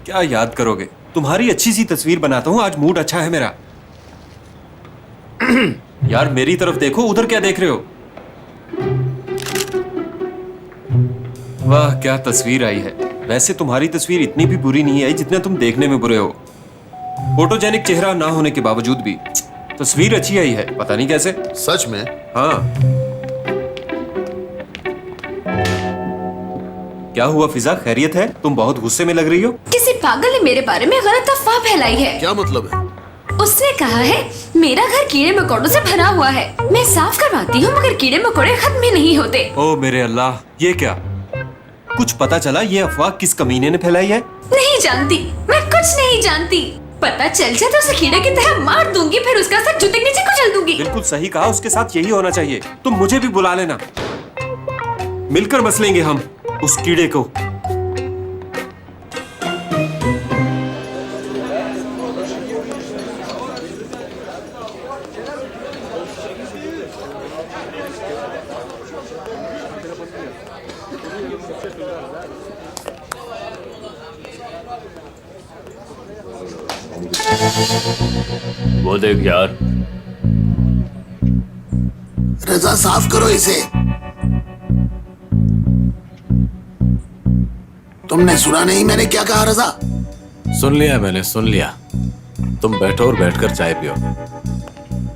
क्या याद करोगे? तुम्हारी अच्छी सी तस्वीर बनाता हूँ, आज मूड अच्छा है मेरा। यार मेरी तरफ देखो, उधर क्या देख रहे हो? वाह क्या तस्वीर आई है। वैसे तुम्हारी तस्वीर इतनी भी बुरी नहीं आई जितना तुम देखने में बुरे हो। फोटोजेनिक चेहरा ना होने के बावजूद भी तस्वीर अच्छी आई है, पता नहीं कैसे। सच में? हाँ। क्या हुआ फिजा, खैरियत है? तुम बहुत गुस्से में लग रही हो। किसी पागल ने मेरे बारे में गलत अफवाह फैलाई है। क्या मतलब है? उसने कहा है मेरा घर कीड़े मकोड़ों से भरा हुआ है। मैं साफ करवाती हूँ मगर कीड़े मकोड़े खत्म ही नहीं होते। ओ मेरे अल्लाह, ये क्या? कुछ पता चला ये अफवाह किस कमीने ने फैलाई है? नहीं जानती, मैं कुछ नहीं जानती। पता चल जाए तो उसे कीड़े की तरह मार दूंगी, फिर उसका सर जूते के नीचे कुचल दूंगी। बिल्कुल सही कहा, उसके साथ यही होना चाहिए। तुम मुझे भी बुला लेना, मिलकर मसलेंगे हम उस कीड़े को। वो देख यार, रजा साफ करो इसे। तुमने सुना नहीं मैंने क्या कहा रजा? सुन लिया मैंने, सुन लिया। तुम बैठो और बैठकर चाय पियो।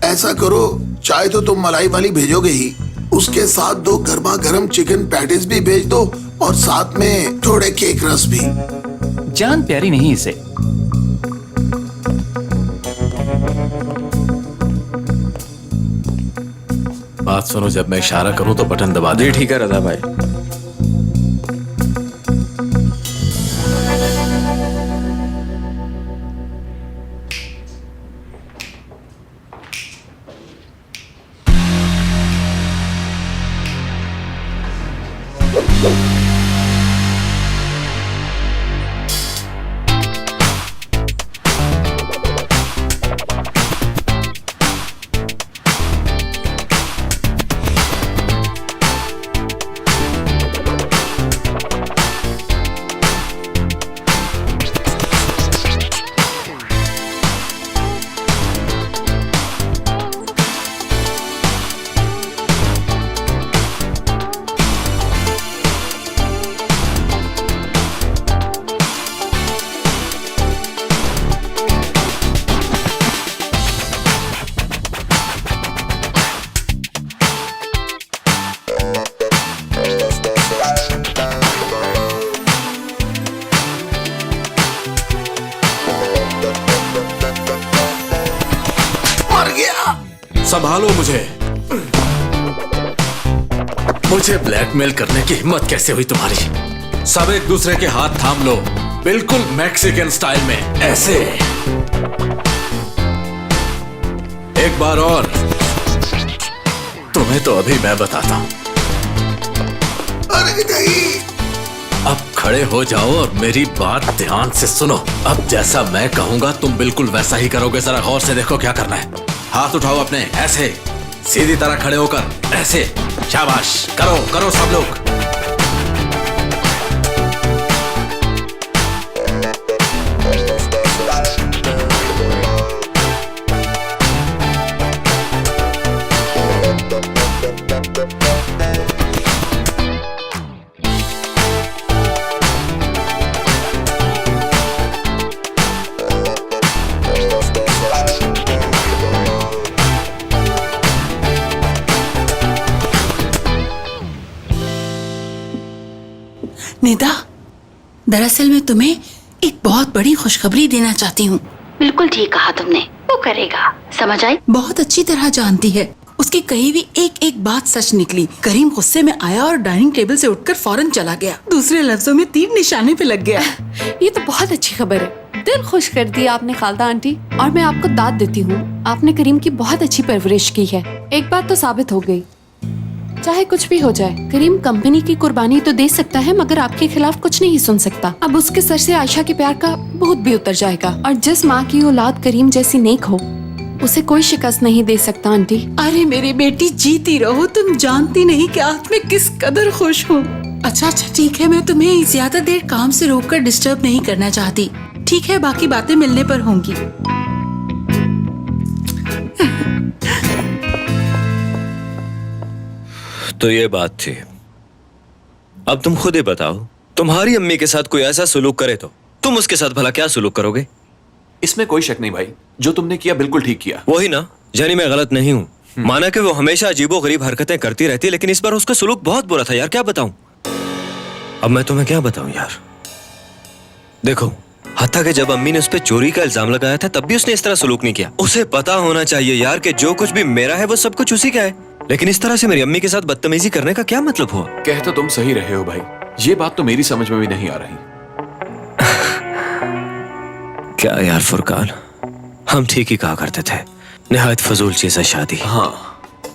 ऐसा करो, चाय तो तुम मलाई वाली भेजोगे ही, उसके साथ 2 गर्मा गर्म चिकन पैटीज भी भेज दो और साथ में थोड़े केक रस भी। जान प्यारी नहीं इसे। बात सुनो, जब मैं इशारा करूं तो बटन दबा दे। ठीक है रजा भाई। संभालो मुझे। मुझे ब्लैकमेल करने की हिम्मत कैसे हुई तुम्हारी? सब एक दूसरे के हाथ थाम लो, बिल्कुल मैक्सिकन स्टाइल में, ऐसे। एक बार और। तुम्हें तो अभी मैं बताता हूं। अरे नहीं। अब खड़े हो जाओ और मेरी बात ध्यान से सुनो। अब जैसा मैं कहूंगा तुम बिल्कुल वैसा ही करोगे। जरा गौर से देखो क्या करना है। हाथ उठाओ अपने, ऐसे सीधी तरह खड़े होकर, ऐसे। शाबाश, करो करो सब लोग। निदा, दरअसल मैं तुम्हें एक बहुत बड़ी खुशखबरी देना चाहती हूँ। बिल्कुल ठीक कहा तुमने, वो करेगा, समझ आई? बहुत अच्छी तरह जानती है, उसकी कही हुई एक एक बात सच निकली। करीम गुस्से में आया और डाइनिंग टेबल से उठकर फौरन चला गया। दूसरे लफ्जों में तीर निशाने पे लग गया। ये तो बहुत अच्छी खबर है, दिल खुश कर दिया आपने खालदा आंटी। और मैं आपको दाद देती हूँ, आपने करीम की बहुत अच्छी परवरिश की है। एक बात तो साबित हो गई, चाहे कुछ भी हो जाए, करीम कंपनी की कुर्बानी तो दे सकता है मगर आपके खिलाफ कुछ नहीं सुन सकता। अब उसके सर से आयशा के प्यार का भूत भी उतर जाएगा। और जिस माँ की औलाद करीम जैसी नेक हो, उसे कोई शिकस्त नहीं दे सकता आंटी। अरे मेरी बेटी जीती रहो, तुम जानती नहीं कि आज मैं किस कदर खुश हूँ। अच्छा ठीक है, मैं तुम्हें ज्यादा देर काम से रोककर डिस्टर्ब नहीं करना चाहती। ठीक है, बाकी बातें मिलने पर होंगी। तो ये बात थी। अब तुम खुद ही बताओ, तुम्हारी अम्मी के साथ कोई ऐसा सुलूक करे तो तुम उसके साथ भला क्या सुलूक करोगे? इसमें कोई शक नहीं भाई, जो तुमने किया बिल्कुल ठीक किया। वही ना, यानी मैं गलत नहीं हूँ। माना कि वो हमेशा अजीबोगरीब हरकतें करती रहती है, लेकिन इस बार उसका सुलूक बहुत बुरा था यार, क्या बताऊं। अब मैं तुम्हें क्या बताऊं यार। देखो, हत्ता कि जब अम्मी ने उस पर चोरी का इल्जाम लगाया था तब भी उसने इस तरह सुलूक नहीं किया। उसे पता होना चाहिए यार कि जो कुछ भी मेरा है वो सब कुछ उसी का है। लेकिन इस तरह से मेरी अम्मी के साथ बदतमीजी करने का क्या मतलब हुआ? कह तो तुम सही रहे हो भाई, ये बात तो मेरी समझ में भी नहीं आ रही। क्या यार फुरकान, हम ठीक ही कहा करते थे। निहायत फजूल चीज है शादी। हाँ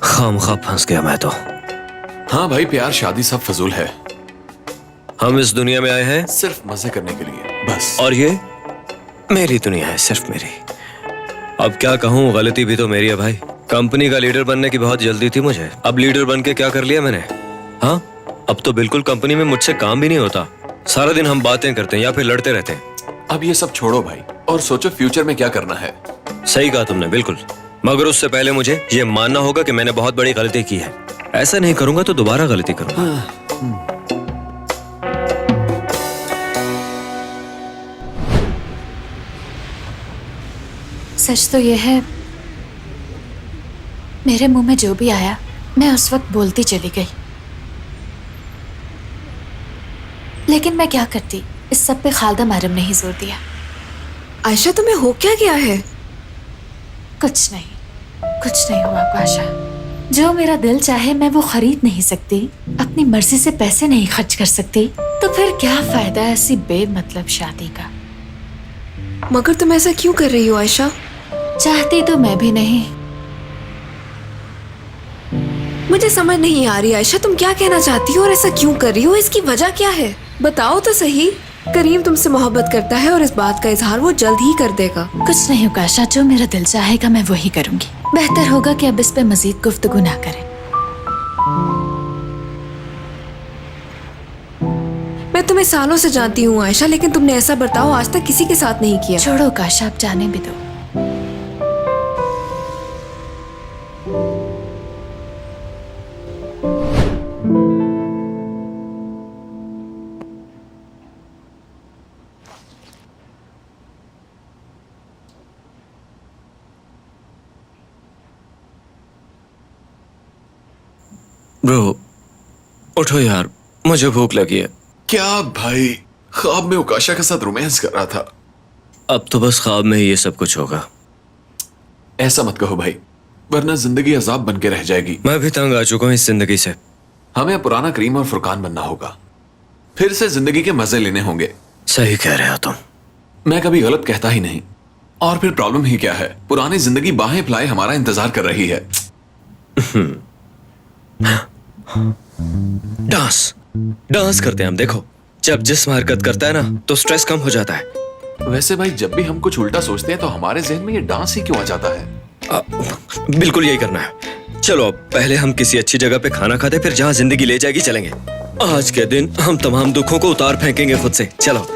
खामखा फंस गया मैं तो। हाँ भाई, प्यार शादी सब फजूल है। हम इस दुनिया में आए हैं सिर्फ मजे करने के लिए बस। और ये मेरी दुनिया है, सिर्फ मेरी। अब क्या कहूँ, गलती भी तो मेरी है भाई। कंपनी का लीडर बनने की बहुत जल्दी थी मुझे। अब लीडर बन के क्या कर लिया मैंने? हाँ, अब तो बिल्कुल कंपनी में मुझसे काम भी नहीं होता। सारा दिन हम बातें करते हैं या फिर लड़ते रहते हैं। अब ये सब छोड़ो भाई और सोचो फ्यूचर में क्या करना है। सही कहा तुमने, बिल्कुल। मगर उससे पहले मुझे ये मानना होगा कि मैंने बहुत बड़ी गलती की है। ऐसा नहीं करूंगा तो दोबारा गलती करूंगा। सच तो ये है, मेरे मुंह में जो भी आया मैं उस वक्त बोलती चली गई। लेकिन मैं क्या करती, इस सब पे खालदा मैडम ने ही जोर दिया। आयशा, तुम्हें हो क्या गया है? कुछ नहीं हुआ आशा। जो मेरा दिल चाहे मैं वो खरीद नहीं सकती, अपनी मर्जी से पैसे नहीं खर्च कर सकती, तो फिर क्या फायदा ऐसी बेमतलब शादी का। मगर तुम ऐसा क्यों कर रही हो आयशा? चाहती तो मैं भी नहीं। मुझे समझ नहीं आ रही आयशा, तुम क्या कहना चाहती हो और ऐसा क्यों कर रही हो? इसकी वजह क्या है, बताओ तो सही। करीम तुमसे मोहब्बत करता है और इस बात का इजहार वो जल्द ही कर देगा। कुछ नहीं होगा आशा, जो मेरा दिल चाहेगा मैं वही करूंगी। बेहतर होगा कि अब इस पे मजीद गुफ्तगू ना करें। मैं तुम्हें सालों से जानती हूँ आयशा, लेकिन तुमने ऐसा बर्ताव आज तक किसी के साथ नहीं किया। छोड़ो काशा, आप जाने भी दो। ब्रो, उठो यार, मुझे भूख लगी है। क्या भाई, ख्वाब में उकाशा के साथ रोमांस कर रहा था। अब तो बस ख्वाब में ही ये सब कुछ होगा। ऐसा मत कहो भाई, वरना जिंदगी अजाब बन के रह जाएगी। मैं भी तंग आ चुका हूँ इस जिंदगी से। हमें पुराना करीम और फुरकान बनना होगा, फिर से जिंदगी के मजे लेने होंगे। सही कह रहे हो तुम। मैं कभी गलत कहता ही नहीं। और फिर प्रॉब्लम ही क्या है, पुरानी जिंदगी बाहें फैलाए हमारा इंतजार कर रही है। डांस करते हैं हम। देखो, जब जिस्म हरकत करता है ना तो स्ट्रेस कम हो जाता है। वैसे भाई, जब भी हम कुछ उल्टा सोचते हैं तो हमारे जहन में ये डांस ही क्यों आ जाता है? बिल्कुल यही करना है। चलो, अब पहले हम किसी अच्छी जगह पे खाना खाते, फिर जहां जिंदगी ले जाएगी चलेंगे। आज के दिन हम तमाम दुखों को उतार फेंकेंगे खुद से। चलो।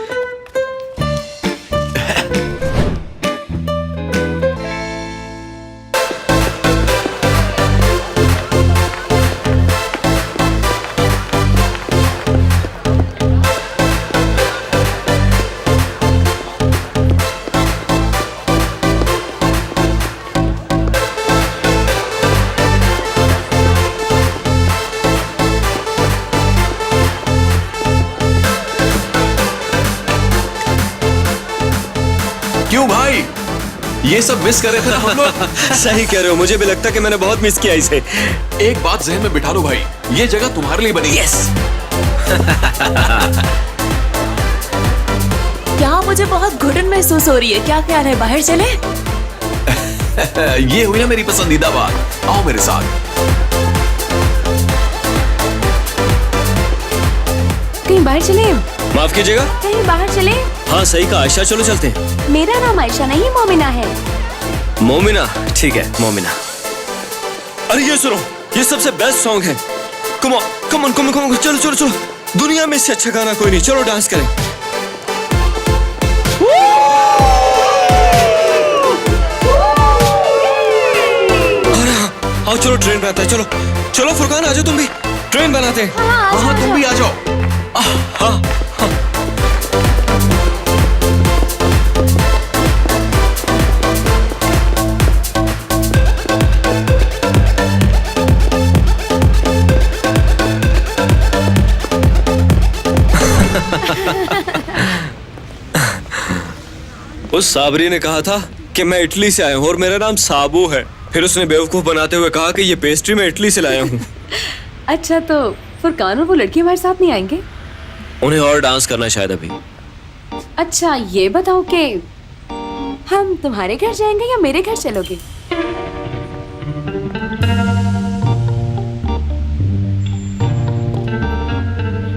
क्यों भाई, ये सब मिस कर रहे थे ना हम लोग? सही कह रहे हो, मुझे भी लगता है कि मैंने बहुत मिस किया इसे। एक बात जहन में बिठा लो भाई, ये जगह तुम्हारे लिए बनी। यस। क्या मुझे बहुत घुटन महसूस हो रही है, क्या ख्याल है बाहर चले? ये हुई ना मेरी पसंदीदा बात, आओ मेरे साथ। कहीं बाहर चले? माफ कीजिएगा, कहीं बाहर चले? हाँ सही कहा आयशा, चलो चलते हैं। मेरा नाम आयशा नहीं मोमिना है। मोमिना, ठीक है मोमिना। अरे ये सुनो, ये सबसे बेस्ट सॉन्ग है। Come on, come on, come on, चलो चलो चलो। दुनिया में इससे अच्छा गाना कोई नहीं, चलो डांस करें। अरे हाँ, आओ चलो ट्रेन बनाते हैं, चलो चलो फुरकान आ जाओ तुम भी, ट्रेन बनाते हैं। हाँ तुम भी आ जाओ। हाँ उस साबरी ने कहा था कि मैं इटली से आया हूँ और मेरा नाम साबू है। फिर उसने बेवकूफ बनाते हुए कहा कि ये पेस्ट्री मैं इटली से लाया हूँ। अच्छा तो फुरकान और वो लड़की हमारे साथ नहीं आएंगे? उन्हें और डांस करना है शायद अभी। अच्छा ये बताओ कि हम तुम्हारे घर जाएंगे या मेरे घर चलोगे?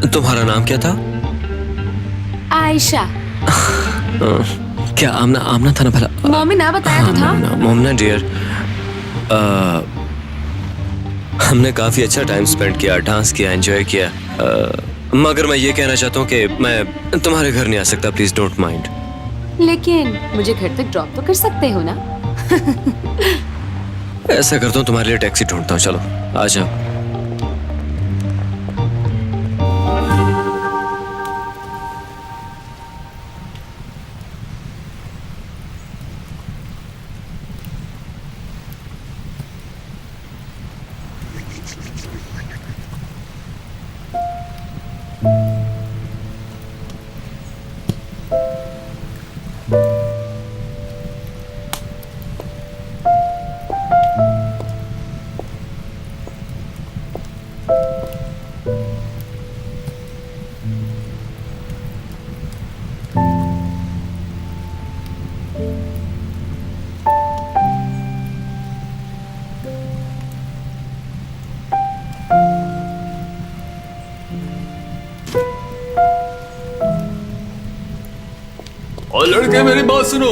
तुम्हारा नाम क्या था? आयशा। क्या आमना आमना था ना भला? मम्मी ना बताया तो था। मोमना डियर, हमने काफी अच्छा टाइम स्पेंड किया, डांस किया, एंजॉय किया। मगर मैं ये कहना चाहता हूँ कि मैं तुम्हारे घर नहीं आ सकता, प्लीज डोंट माइंड। लेकिन मुझे घर तक ड्रॉप तो कर सकते हो ना? ऐसा करता हूँ, तुम्हारे लिए टैक्सी ढूंढता हूँ, चलो आ जाओ। और लड़के मेरी बात सुनो,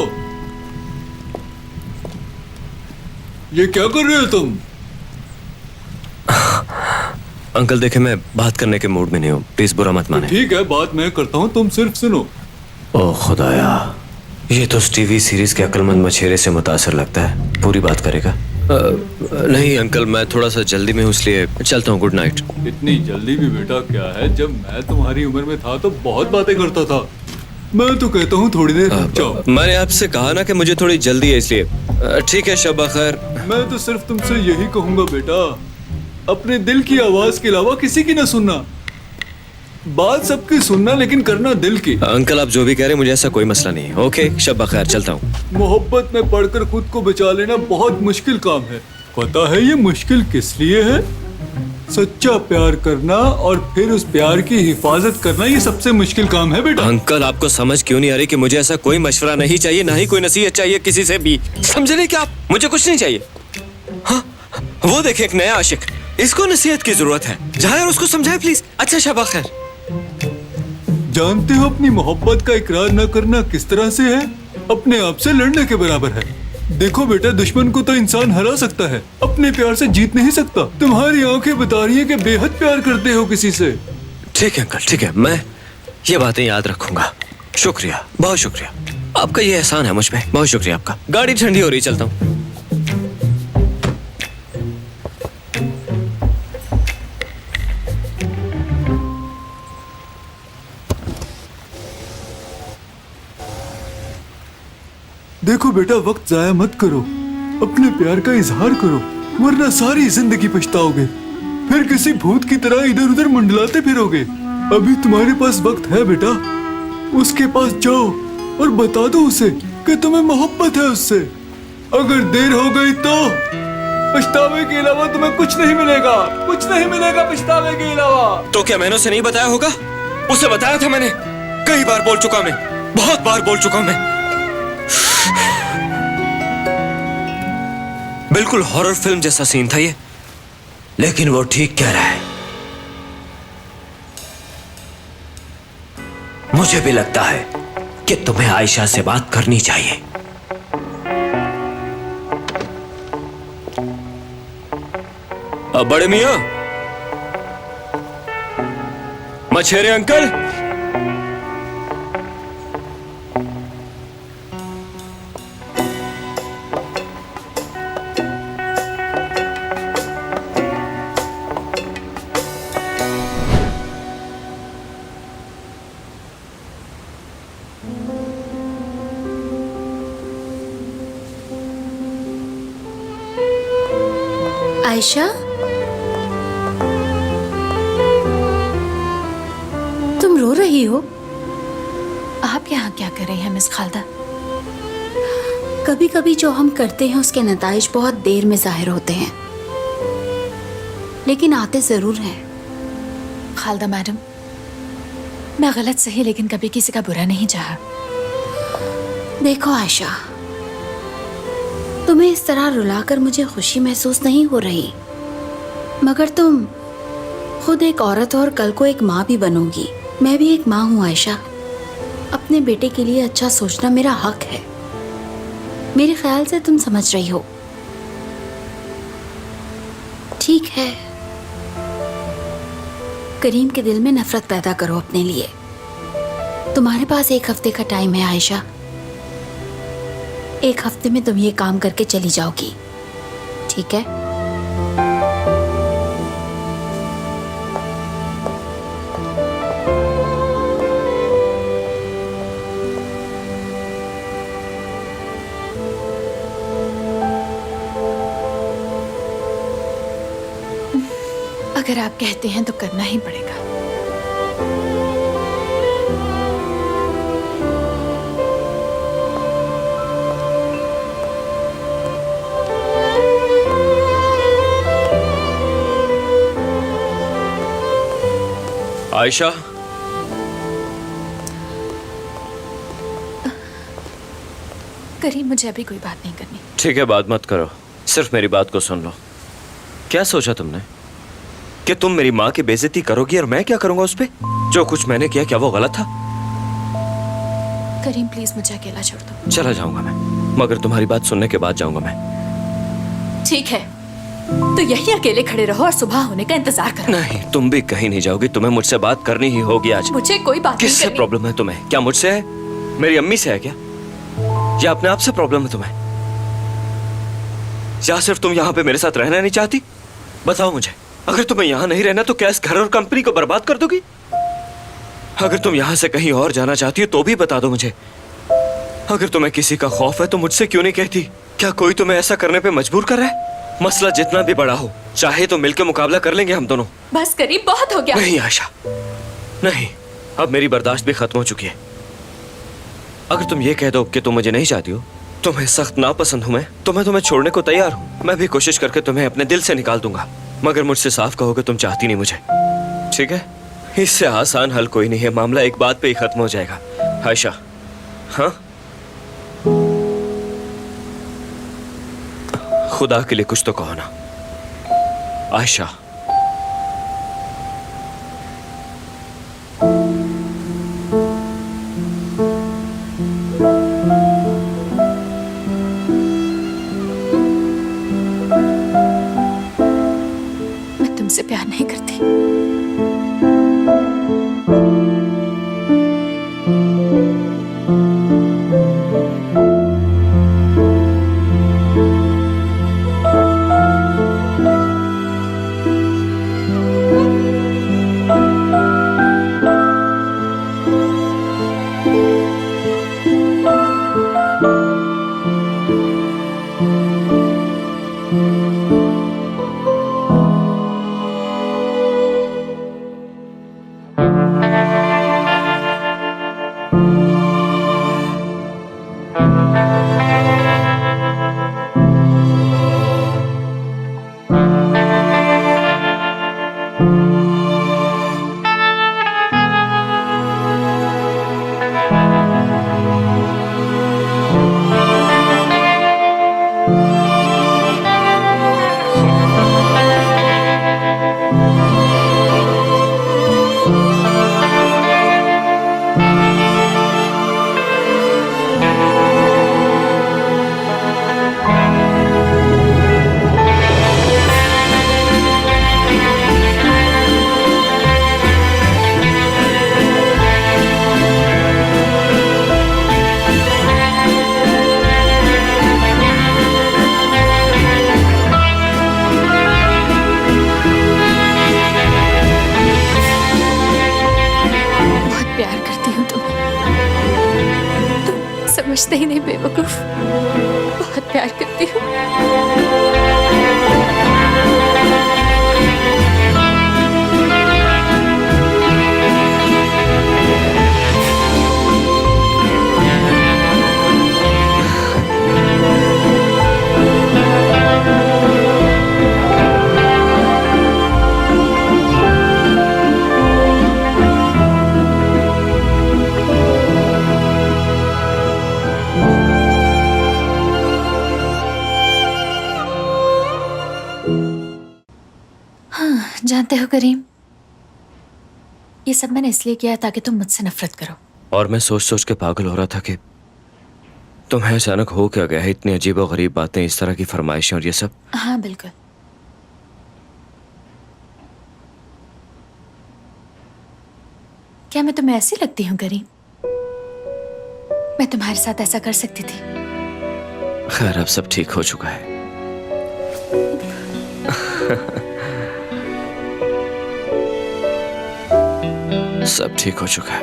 ये क्या कर रहे हो तुम? अंकल देखे, मैं बात करने के मूड में नहीं हूँ, प्लीज बुरा मत माने। ठीक है, बात मैं करता हूँ, तुम सिर्फ सुनो। ओह खुदाया, ये तो टीवी सीरीज के अक्लमंद मछेरे से मुतासर लगता है, पूरी बात करेगा। नहीं अंकल, मैं थोड़ा सा जल्दी में हूँ इसलिए चलता हूँ, गुड नाइट। इतनी जल्दी भी बेटा क्या है, जब मैं तुम्हारी उम्र में था तो बहुत बातें करता था। मैं तो कहता हूँ थोड़ी देर रुक जाओ। मैंने आपसे कहा ना कि मुझे थोड़ी जल्दी है इसलिए। ठीक है, शब खैर। मैं तो सिर्फ तुमसे यही कहूंगा बेटा, अपने दिल की आवाज के अलावा किसी की ना सुनना। बात सबकी सुनना लेकिन करना दिल की। अंकल आप जो भी कह रहे हैं मुझे ऐसा कोई मसला नहीं है। ओके शब खैर, चलता हूँ। मोहब्बत में पढ़कर खुद को बचा लेना बहुत मुश्किल काम है। पता है ये मुश्किल किस लिए है? सच्चा प्यार करना और फिर उस प्यार की हिफाजत करना, ये सबसे मुश्किल काम है बेटा। अंकल आपको समझ क्यों नहीं आ रही कि मुझे ऐसा कोई मशवरा नहीं चाहिए, ना ही कोई नसीहत चाहिए किसी से भी, समझ रहे क्या आप? मुझे कुछ नहीं चाहिए। हाँ, वो देखे एक नया आशिक, इसको नसीहत की जरूरत है, जाए और उसको समझाए प्लीज। अच्छा शब खैर। जानते हो अपनी मोहब्बत का इकरार न करना किस तरह से है? अपने आप से लड़ने के बराबर है। देखो बेटा, दुश्मन को तो इंसान हरा सकता है, अपने प्यार से जीत नहीं सकता। तुम्हारी आंखें बता रही हैं कि बेहद प्यार करते हो किसी से। ठीक है अंकल, ठीक है, मैं ये बातें याद रखूंगा। शुक्रिया, बहुत शुक्रिया आपका, ये एहसान है मुझ पे, बहुत शुक्रिया आपका। गाड़ी ठंडी हो रही, चलता हूँ। देखो बेटा, वक्त जाया मत करो, अपने प्यार का इजहार करो, वरना सारी जिंदगी पछताओगे। फिर किसी भूत की तरह इधर उधर मंडलाते फिरोगे। अभी तुम्हारे पास वक्त है बेटा, उसके पास जाओ और बता दो उसे कि तुम्हें मोहब्बत है उससे। अगर देर हो गई तो पछतावे के अलावा तुम्हें कुछ नहीं मिलेगा, कुछ नहीं मिलेगा पछतावे के अलावा। तो क्या मैंने उसे नहीं बताया होगा? उसे बताया था मैंने, कई बार बोल चुका मैं, बहुत बार बोल चुका मैं। बिल्कुल हॉरर फिल्म जैसा सीन था ये, लेकिन वो ठीक कह रहा है। मुझे भी लगता है कि तुम्हें आयशा से बात करनी चाहिए। अब बड़े मियां, मछेरे अंकल, आयशा, तुम रो रही हो? आप यहाँ क्या कर रही हैं मिस खालदा? कभी कभी जो हम करते हैं उसके नताइज बहुत देर में जाहिर होते हैं, लेकिन आते जरूर हैं। खालदा मैडम, मैं गलत सही लेकिन कभी किसी का बुरा नहीं चाहा। देखो आयशा, तुम्हें इस तरह रुलाकर मुझे खुशी महसूस नहीं हो रही, मगर तुम खुद एक औरत हो और कल को एक माँ भी बनोगी। मैं भी एक माँ हूँ आयशा। अपने बेटे के लिए अच्छा सोचना मेरा हक है। मेरे ख्याल से तुम समझ रही हो। ठीक है, करीम के दिल में नफरत पैदा करो अपने लिए। तुम्हारे पास 1 हफ्ते का टाइम है आयशा। 1 हफ्ते में तुम ये काम करके चली जाओगी, ठीक है? अगर आप कहते हैं तो करना ही पड़ेगा। आयशा, करीम, मुझे अभी कोई बात नहीं करनी। ठीक है, बात मत करो, सिर्फ मेरी बात को सुन लो। क्या सोचा तुमने कि तुम मेरी माँ की बेइज्जती करोगी और मैं क्या करूंगा उस पे? जो कुछ मैंने किया क्या वो गलत था? करीम प्लीज मुझे अकेला छोड़ दो। चला जाऊंगा मैं, मगर तुम्हारी बात सुनने के बाद जाऊंगा मैं। ठीक है, तो यही अकेले खड़े रहो और सुबह होने का इंतजार करो। नहीं, तुम भी कहीं नहीं जाओगी। तुम्हें मुझसे बात करनी ही होगी आज। मुझे कोई बात नहीं किससे करनी। प्रॉब्लम है तुम्हें? क्या मुझसे है? मेरी अम्मी से है क्या? या अपने आप से प्रॉब्लम है तुम्हें? या सिर्फ तुम यहाँ पे मेरे साथ रहना नहीं चाहती? बताओ मुझे, अगर तुम्हें यहाँ नहीं रहना तो क्या इस घर और कंपनी को बर्बाद कर दोगी? अगर तुम यहाँ से कहीं और जाना चाहती हो तो भी बता दो मुझे। अगर तुम्हें किसी का खौफ है तो मुझसे क्यों नहीं कहती? क्या कोई तुम्हें ऐसा करने पे मजबूर कर रहा है? मसला जितना भी बड़ा हो, चाहे तो मिलकर मुकाबला कर लेंगे हम दोनों। बस करीब, बहुत हो गया। नहीं आयशा, नहीं, अब मेरी बर्दाश्त भी खत्म हो चुकी है। अगर तुम ये कह दो कि तुम मुझे नहीं चाहती हो, तुम्हें सख्त नापसंद हूं मैं, तो मैं तुम्हें छोड़ने को तैयार हूं। मैं भी कोशिश करके तुम्हें अपने दिल से निकाल दूंगा, मगर मुझसे साफ कहोगे तुम चाहती नहीं मुझे, ठीक है? इससे आसान हल कोई नहीं है, मामला एक बात पे ही खत्म हो जाएगा। आयशा, हाँ, खुदा के लिए कुछ तो कहो ना आयशा। मैं तुमसे प्यार नहीं करती। समझते ही नहीं बेवकूफ। बहुत प्यार करती हूँ। जानते हो करीम, ये सब मैंने इसलिए किया ताकि तुम मुझसे नफरत करो। और मैं सोच सोच के पागल हो रहा था कि तुम्हें अचानक हो क्या गया है, इतनी अजीब और गरीब बातें, इस तरह की फरमाइशें और ये सब। हाँ बिल्कुल। क्या मैं तुम्हें ऐसी लगती हूँ करीम? मैं तुम्हारे साथ ऐसा कर सकती थी। खैर अब सब ठीक हो चुका है। सब ठीक हो चुका है।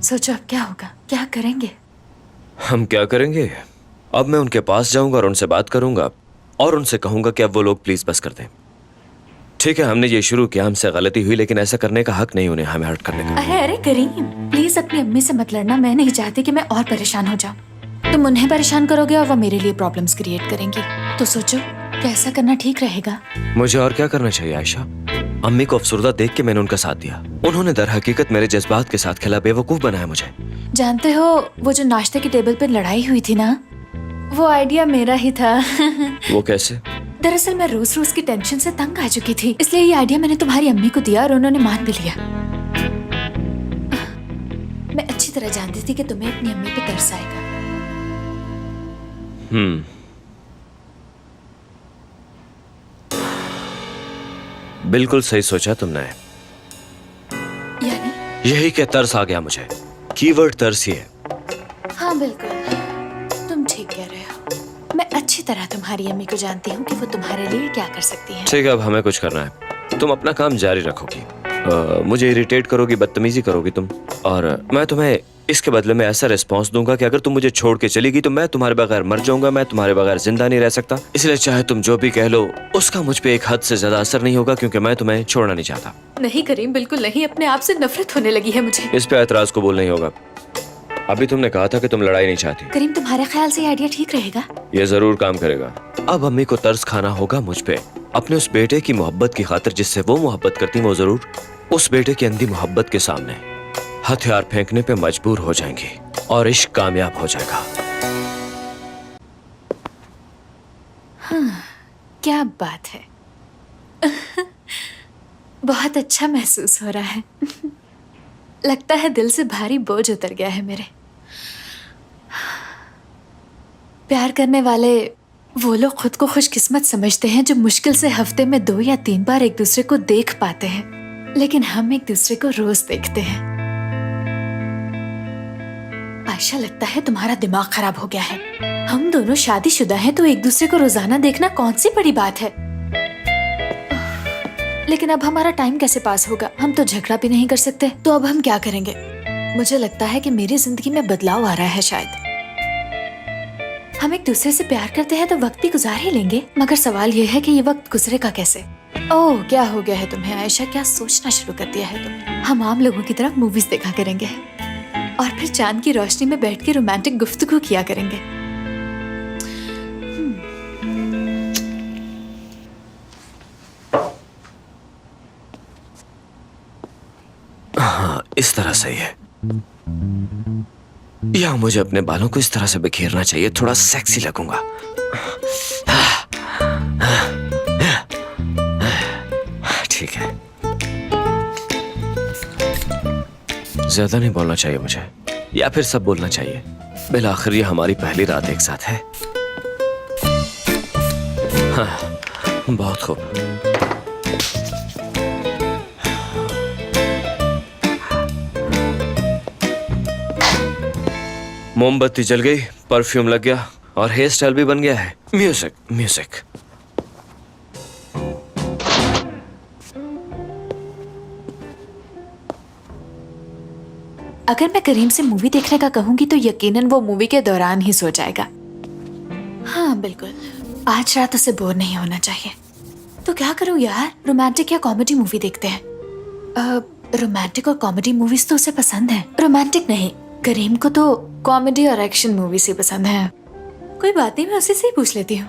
सोचो अब क्या होगा, क्या करेंगे? हम क्या करेंगे? अब मैं उनके पास जाऊंगा और उनसे बात करूंगा और उनसे कहूंगा कि अब वो लोग प्लीज बस कर दें। ठीक है, हमने ये शुरू किया, हमसे गलती हुई, लेकिन ऐसा करने का हक नहीं उन्हें हमें हर्ट करने का। अरे अरे करीम, प्लीज अपनी अम्मी से मत लड़ना। मैं नहीं चाहती कि मैं और परेशान हो जाऊं। तुम उन्हें परेशान करोगे और वो मेरे लिए प्रॉब्लम्स क्रिएट करेंगी। तो सोचो क्या ऐसा करना ठीक रहेगा? मुझे और क्या करना चाहिए आयशा? अम्मी को अफसुर्दा देख के मैंने उनका साथ दिया। उन्होंने दर हकीकत मेरे जज्बात के साथ खिला बेवकूफ बनाया मुझे। जानते हो वो जो नाश्ते की टेबल पर लड़ाई हुई थी ना, वो आइडिया मेरा ही था। वो कैसे? दरअसल मैं रोज रोज की टेंशन से तंग आ चुकी थी, इसलिए ये आइडिया मैंने तुम्हारी अम्मी को दिया और उन्होंने मान भी लिया। मैं अच्छी तरह जानती थी कि तुम्हें अपनी अम्मी पे तरस आएगा। बिल्कुल सही सोचा तुमने। यानी यही के तरस आ गया मुझे। कीवर्ड तरस ही है। हाँ बिल्कुल, तुम ठीक कह रहे हो। मैं अच्छी तरह तुम्हारी अम्मी को जानती हूँ कि वो तुम्हारे लिए क्या कर सकती है। ठीक है, अब हमें कुछ करना है। तुम अपना काम जारी रखोगी, मुझे इरिटेट करोगी, बदतमीजी करोगी तुम, और मैं तुम्हें इसके बदले में ऐसा रिस्पॉन्स दूंगा कि अगर तुम मुझे छोड़ के चली गई तो मैं तुम्हारे बगैर मर जाऊंगा, मैं तुम्हारे बगैर जिंदा नहीं रह सकता। इसलिए चाहे तुम जो भी कह लो उसका मुझ पे एक हद से ज्यादा असर नहीं होगा, क्योंकि मैं तुम्हें छोड़ना नहीं चाहता। नहीं करीम, बिल्कुल नहीं। अपने आप से नफरत होने लगी है मुझे। इस पे एतराज कबूल नहीं होगा। अभी तुमने कहा था कि तुम लड़ाई नहीं चाहती। करीम, तुम्हारे ख्याल से ये आइडिया ठीक रहेगा? ये जरूर काम करेगा। अब अम्मी को तरस खाना होगा मुझ पे, अपने उस बेटे की मोहब्बत की खातिर जिससे वो मोहब्बत करती, वो जरूर उस बेटे की अंधी मोहब्बत के सामने हथियार फेंकने पे मजबूर हो जाएंगी और इश्क कामयाब हो जाएगा। हाँ, क्या बात है। बहुत अच्छा महसूस हो रहा है। लगता है दिल से भारी बोझ उतर गया है मेरे। प्यार करने वाले वो लोग खुद को खुशकिस्मत समझते हैं जो मुश्किल से हफ्ते में 2 या 3 बार एक दूसरे को देख पाते हैं, लेकिन हम एक दूसरे को रोज देखते हैं। आयशा, लगता है तुम्हारा दिमाग खराब हो गया है। हम दोनों शादीशुदा हैं तो एक दूसरे को रोजाना देखना कौन सी बड़ी बात है। लेकिन अब हमारा टाइम कैसे पास होगा? हम तो झगड़ा भी नहीं कर सकते, तो अब हम क्या करेंगे? मुझे लगता है कि मेरी जिंदगी में बदलाव आ रहा है। शायद हम एक दूसरे से प्यार करते हैं तो वक्त भी गुजार ही लेंगे, मगर सवाल यह है कि ये वक्त गुजरेगा कैसे? ओह, क्या हो गया है तुम्हें आयशा? क्या सोचना शुरू कर दिया है तुमने? हम आम लोगों की तरह मूवीज देखा करेंगे और फिर चांद की रोशनी में बैठ के रोमांटिक गुफ्तगू किया करेंगे। हाँ, इस तरह सही है। या मुझे अपने बालों को इस तरह से बिखेरना चाहिए, थोड़ा सेक्सी लगूंगा। ठीक है, ज्यादा नहीं बोलना चाहिए मुझे, या फिर सब बोलना चाहिए। बिलाखिर ये हमारी पहली रात एक साथ है। हाँ, बहुत खूब। मोमबत्ती जल गई, परफ्यूम लग गया और हेयर स्टाइल भी बन गया है। Music music. अगर मैं करीम से मूवी देखने का कहूंगी तो यकीनन वो मूवी के दौरान ही सो जाएगा। हाँ बिल्कुल, आज रात उसे बोर नहीं होना चाहिए। तो क्या करूं यार, रोमांटिक या कॉमेडी मूवी देखते हैं। रोमांटिक और कॉमेडी मूवीज तो उसे पसंद है। रोमांटिक नहीं, करीम को तो कॉमेडी और एक्शन मूवीज ही पसंद है। कोई बात नहीं, मैं उसी से ही पूछ लेती हूँ।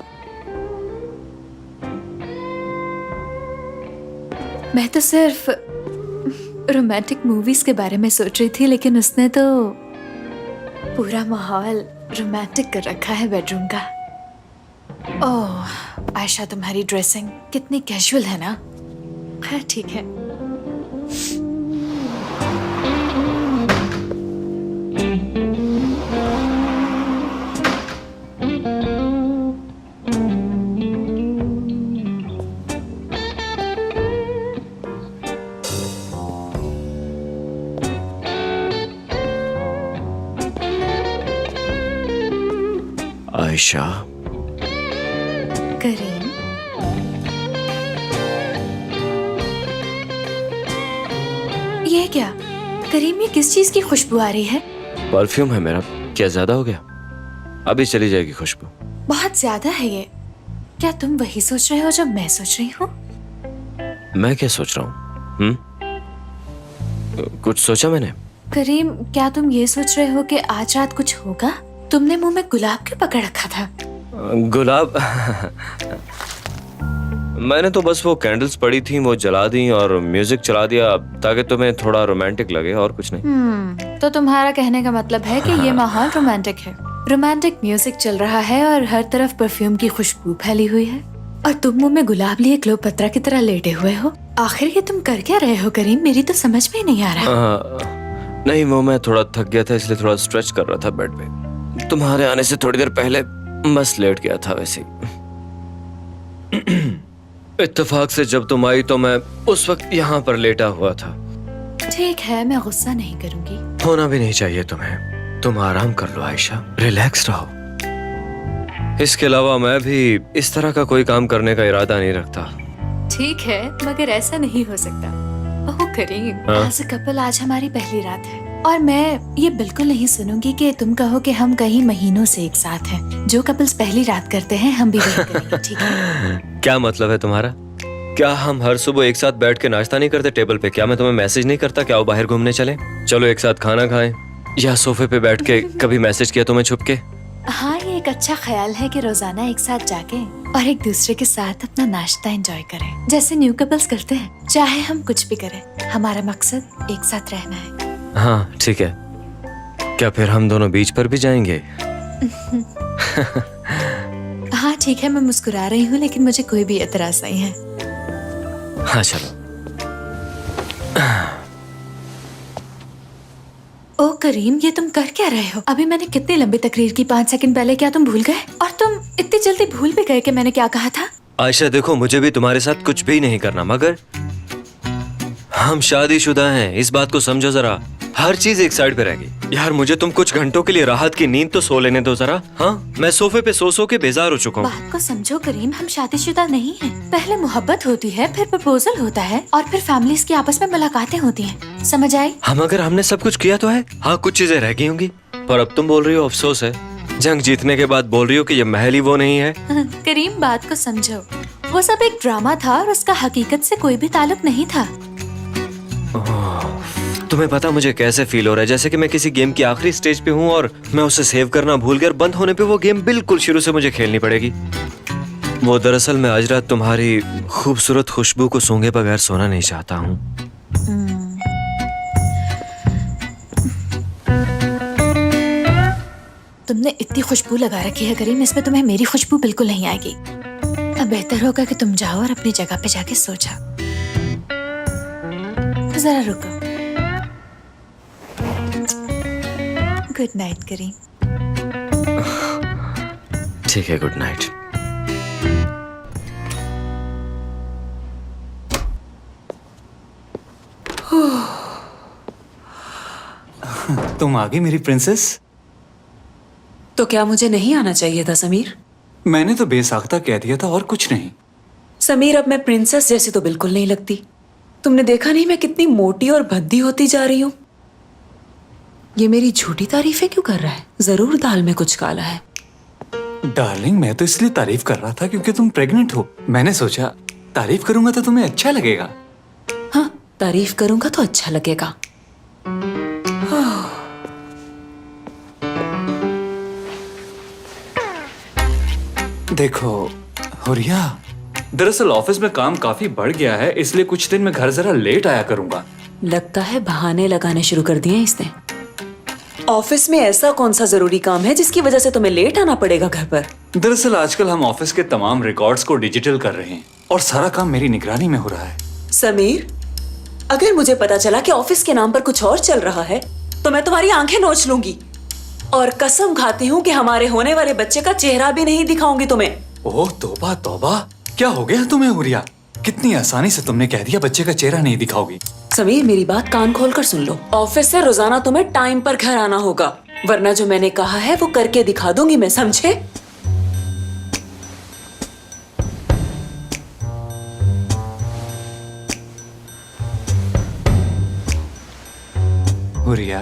मैं तो सिर्फ रोमांटिक मूवीज के बारे में सोच रही थी, लेकिन उसने तो पूरा माहौल रोमांटिक कर रखा है बेडरूम का। ओह आयशा, तुम्हारी ड्रेसिंग कितनी कैजुअल है ना। खैर ठीक है। आयशा, करीम, ये क्या? करीम, ये किस चीज की खुशबू आ रही है? परफ्यूम है मेरा। क्या ज्यादा हो गया? अभी चली जाएगी खुशबू। बहुत ज्यादा है ये। क्या तुम वही सोच रहे हो जो मैं सोच रही हूँ? मैं क्या सोच रहा हूँ? कुछ सोचा मैंने? करीम, क्या तुम ये सोच रहे हो कि आज रात कुछ होगा? तुमने मुंह में गुलाब क्यों पकड़ रखा था? गुलाब? मैंने तो बस वो कैंडल्स पड़ी थी, वो जला दी और म्यूजिक चला दिया ताकि तुम्हें थोड़ा रोमांटिक लगे, और कुछ नहीं। तो तुम्हारा कहने का मतलब है कि ये माहौल रोमांटिक है। रोमांटिक म्यूजिक चल रहा है और हर तरफ परफ्यूम की खुशबू फैली हुई है, और तुम मुंह में गुलाब लिए क्लोपत्रा की तरह लेटे हुए हो। आखिर ये तुम कर क्या रहे हो करीम? मेरी तो समझ में नहीं आ रहा। नहीं, वो मैं थोड़ा थक गया था इसलिए थोड़ा स्ट्रेच कर रहा था बेड पे। तुम्हारे आने से थोड़ी देर पहले बस लेट गया था वैसे ही। इत्तेफाक से जब तुम आई तो मैं उस वक्त यहाँ पर लेटा हुआ था। ठीक है, मैं गुस्सा नहीं करूंगी। होना भी नहीं चाहिए तुम्हें। तुम आराम कर लो आयशा, रिलैक्स रहो। इसके अलावा मैं भी इस तरह का कोई काम करने का इरादा नहीं रखता। ठीक है, मगर ऐसा नहीं हो सकता। ओह करीम, एज अ कपल आज हमारी पहली रात है और मैं ये बिल्कुल नहीं सुनूंगी कि तुम कहो कि हम कई महीनों से एक साथ हैं। जो कपल्स पहली रात करते हैं हम भी वही करेंगे, ठीक है? क्या मतलब है तुम्हारा? क्या हम हर सुबह एक साथ बैठ के नाश्ता नहीं करते टेबल पे? क्या मैं तुम्हें मैसेज नहीं करता? क्या वो बाहर घूमने चले? चलो एक साथ खाना खाएं, या सोफे पे बैठ के कभी मैसेज किया तुम्हें छुप के? हाँ, ये एक अच्छा ख्याल है कि रोजाना एक साथ जाके और एक दूसरे के साथ अपना नाश्ता एंजॉय करें, जैसे न्यू कपल्स करते हैं। चाहे हम कुछ भी करें, हमारा मकसद एक साथ रहना है। हाँ ठीक है। क्या फिर हम दोनों बीच पर भी जाएंगे? हाँ ठीक है, मैं मुस्कुरा रही हूँ लेकिन मुझे कोई भी एतराज नहीं है। हाँ चलो। ओ करीम, ये तुम कर क्या रहे हो? अभी मैंने कितनी लंबी तकरीर की, 5 सेकंड पहले। क्या तुम भूल गए? और तुम इतनी जल्दी भूल भी गए कि मैंने क्या कहा था? आयशा देखो, मुझे भी तुम्हारे साथ कुछ भी नहीं करना, मगर हम शादीशुदा हैं, इस बात को समझो जरा। हर चीज एक साइड पे रहेगी। यार मुझे तुम कुछ घंटों के लिए राहत की नींद तो सो लेने दो जरा। हाँ, मैं सोफे पे सो के बेजार हो चुका हूँ। बात को समझो करीम, हम शादीशुदा नहीं हैं। पहले मोहब्बत होती है, फिर प्रपोजल होता है, और फिर फैमिलीज की आपस में मुलाकातें होती हैं। समझ आई? हम अगर हमने सब कुछ किया तो है। हाँ, कुछ चीजें रह गई होंगी, पर अब तुम बोल रही हो अफसोस है। जंग जीतने के बाद बोल रही हो कि ये महल ही वो नहीं है। करीम, बात को समझो। वो सब एक ड्रामा था और उसका हकीकत से कोई भी ताल्लुक नहीं था। तुम्हें पता मुझे कैसे फील हो रहा है? जैसे कि मैं किसी गेम की आखिरी स्टेज पे हूँ और मैं उसे सेव करना भूल गया, बंद होने पे वो गेम बिल्कुल शुरू से मुझे खेलनी पड़ेगी। वो दरअसल मैं आज रात तुम्हारी खूबसूरत खुशबू को सूंघे बगैर सोना नहीं चाहता हूँ। तुमने इतनी खुशबू लगा रखी है करीम, इसमें तुम्हें मेरी खुशबू बिल्कुल नहीं आएगी। अब बेहतर होगा कि तुम जाओ और अपनी जगह पे जाके सो जाओ। जरा रुको। गुड नाइट करीम। ठीक है, गुड नाइट। तुम आ गई मेरी प्रिंसेस। तो क्या मुझे नहीं आना चाहिए था समीर? मैंने तो बेसाख्ता कह दिया था और कुछ नहीं। समीर, अब मैं प्रिंसेस जैसी तो बिल्कुल नहीं लगती। तुमने देखा नहीं मैं कितनी मोटी और भद्दी होती जा रही हूँ? ये मेरी झूठी तारीफें क्यों कर रहा है? जरूर दाल में कुछ काला है। डार्लिंग, मैं तो इसलिए तारीफ कर रहा था क्योंकि तुम प्रेग्नेंट हो। मैंने सोचा तारीफ करूंगा तो तुम्हें अच्छा लगेगा। हाँ, तारीफ करूंगा तो अच्छा लगेगा। देखो हुरिया, दरअसल ऑफिस में काम काफी बढ़ गया है, इसलिए कुछ दिन मैं घर जरा लेट आया करूंगा। लगता है बहाने लगाने शुरू कर दिए इसने। ऑफिस में ऐसा कौन सा जरूरी काम है जिसकी वजह से तुम्हें लेट आना पड़ेगा घर पर? दरअसल आजकल हम ऑफिस के तमाम रिकॉर्ड्स को डिजिटल कर रहे हैं और सारा काम मेरी निगरानी में हो रहा है। समीर, अगर मुझे पता चला कि ऑफिस के नाम पर कुछ और चल रहा है तो मैं तुम्हारी आंखें नोच लूंगी और कसम खाती हूँ कि हमारे होने वाले बच्चे का चेहरा भी नहीं दिखाऊंगी तुम्हें। ओह तौबा तौबा, क्या हो गया तुम्हें हुरिया? कितनी आसानी से तुमने कह दिया बच्चे का चेहरा नहीं दिखाओगी। समीर, मेरी बात कान खोल कर सुन लो। ऑफिस से रोजाना तुम्हें टाइम पर घर आना होगा, वरना जो मैंने कहा है वो करके दिखा दूंगी मैं, समझे? हुरिया,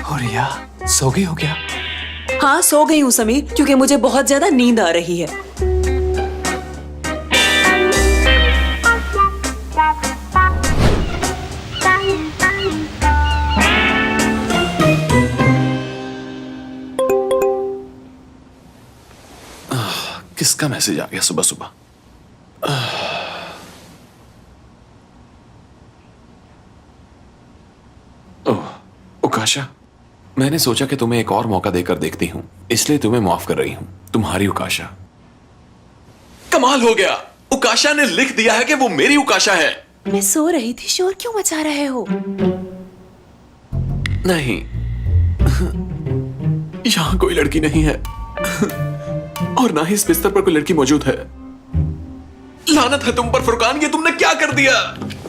हुरिया, सो गई हो क्या? हाँ, सो गई हूँ समीर, क्योंकि मुझे बहुत ज्यादा नींद आ रही है। किसका मैसेज आ गया सुबह सुबह? ओह उकाशा, मैंने सोचा कि तुम्हें एक और मौका देकर देखती हूं, इसलिए तुम्हें माफ कर रही हूं। तुम्हारी उकाशा। कमाल हो गया, उकाशा ने लिख दिया है कि वो मेरी उकाशा है। मैं सो रही थी, शोर क्यों मचा रहे हो? नहीं, यहां कोई लड़की नहीं है और ना ही इस बिस्तर पर कोई लड़की मौजूद है। लानत है तुम पर फुरकान, ये तुमने क्या कर दिया?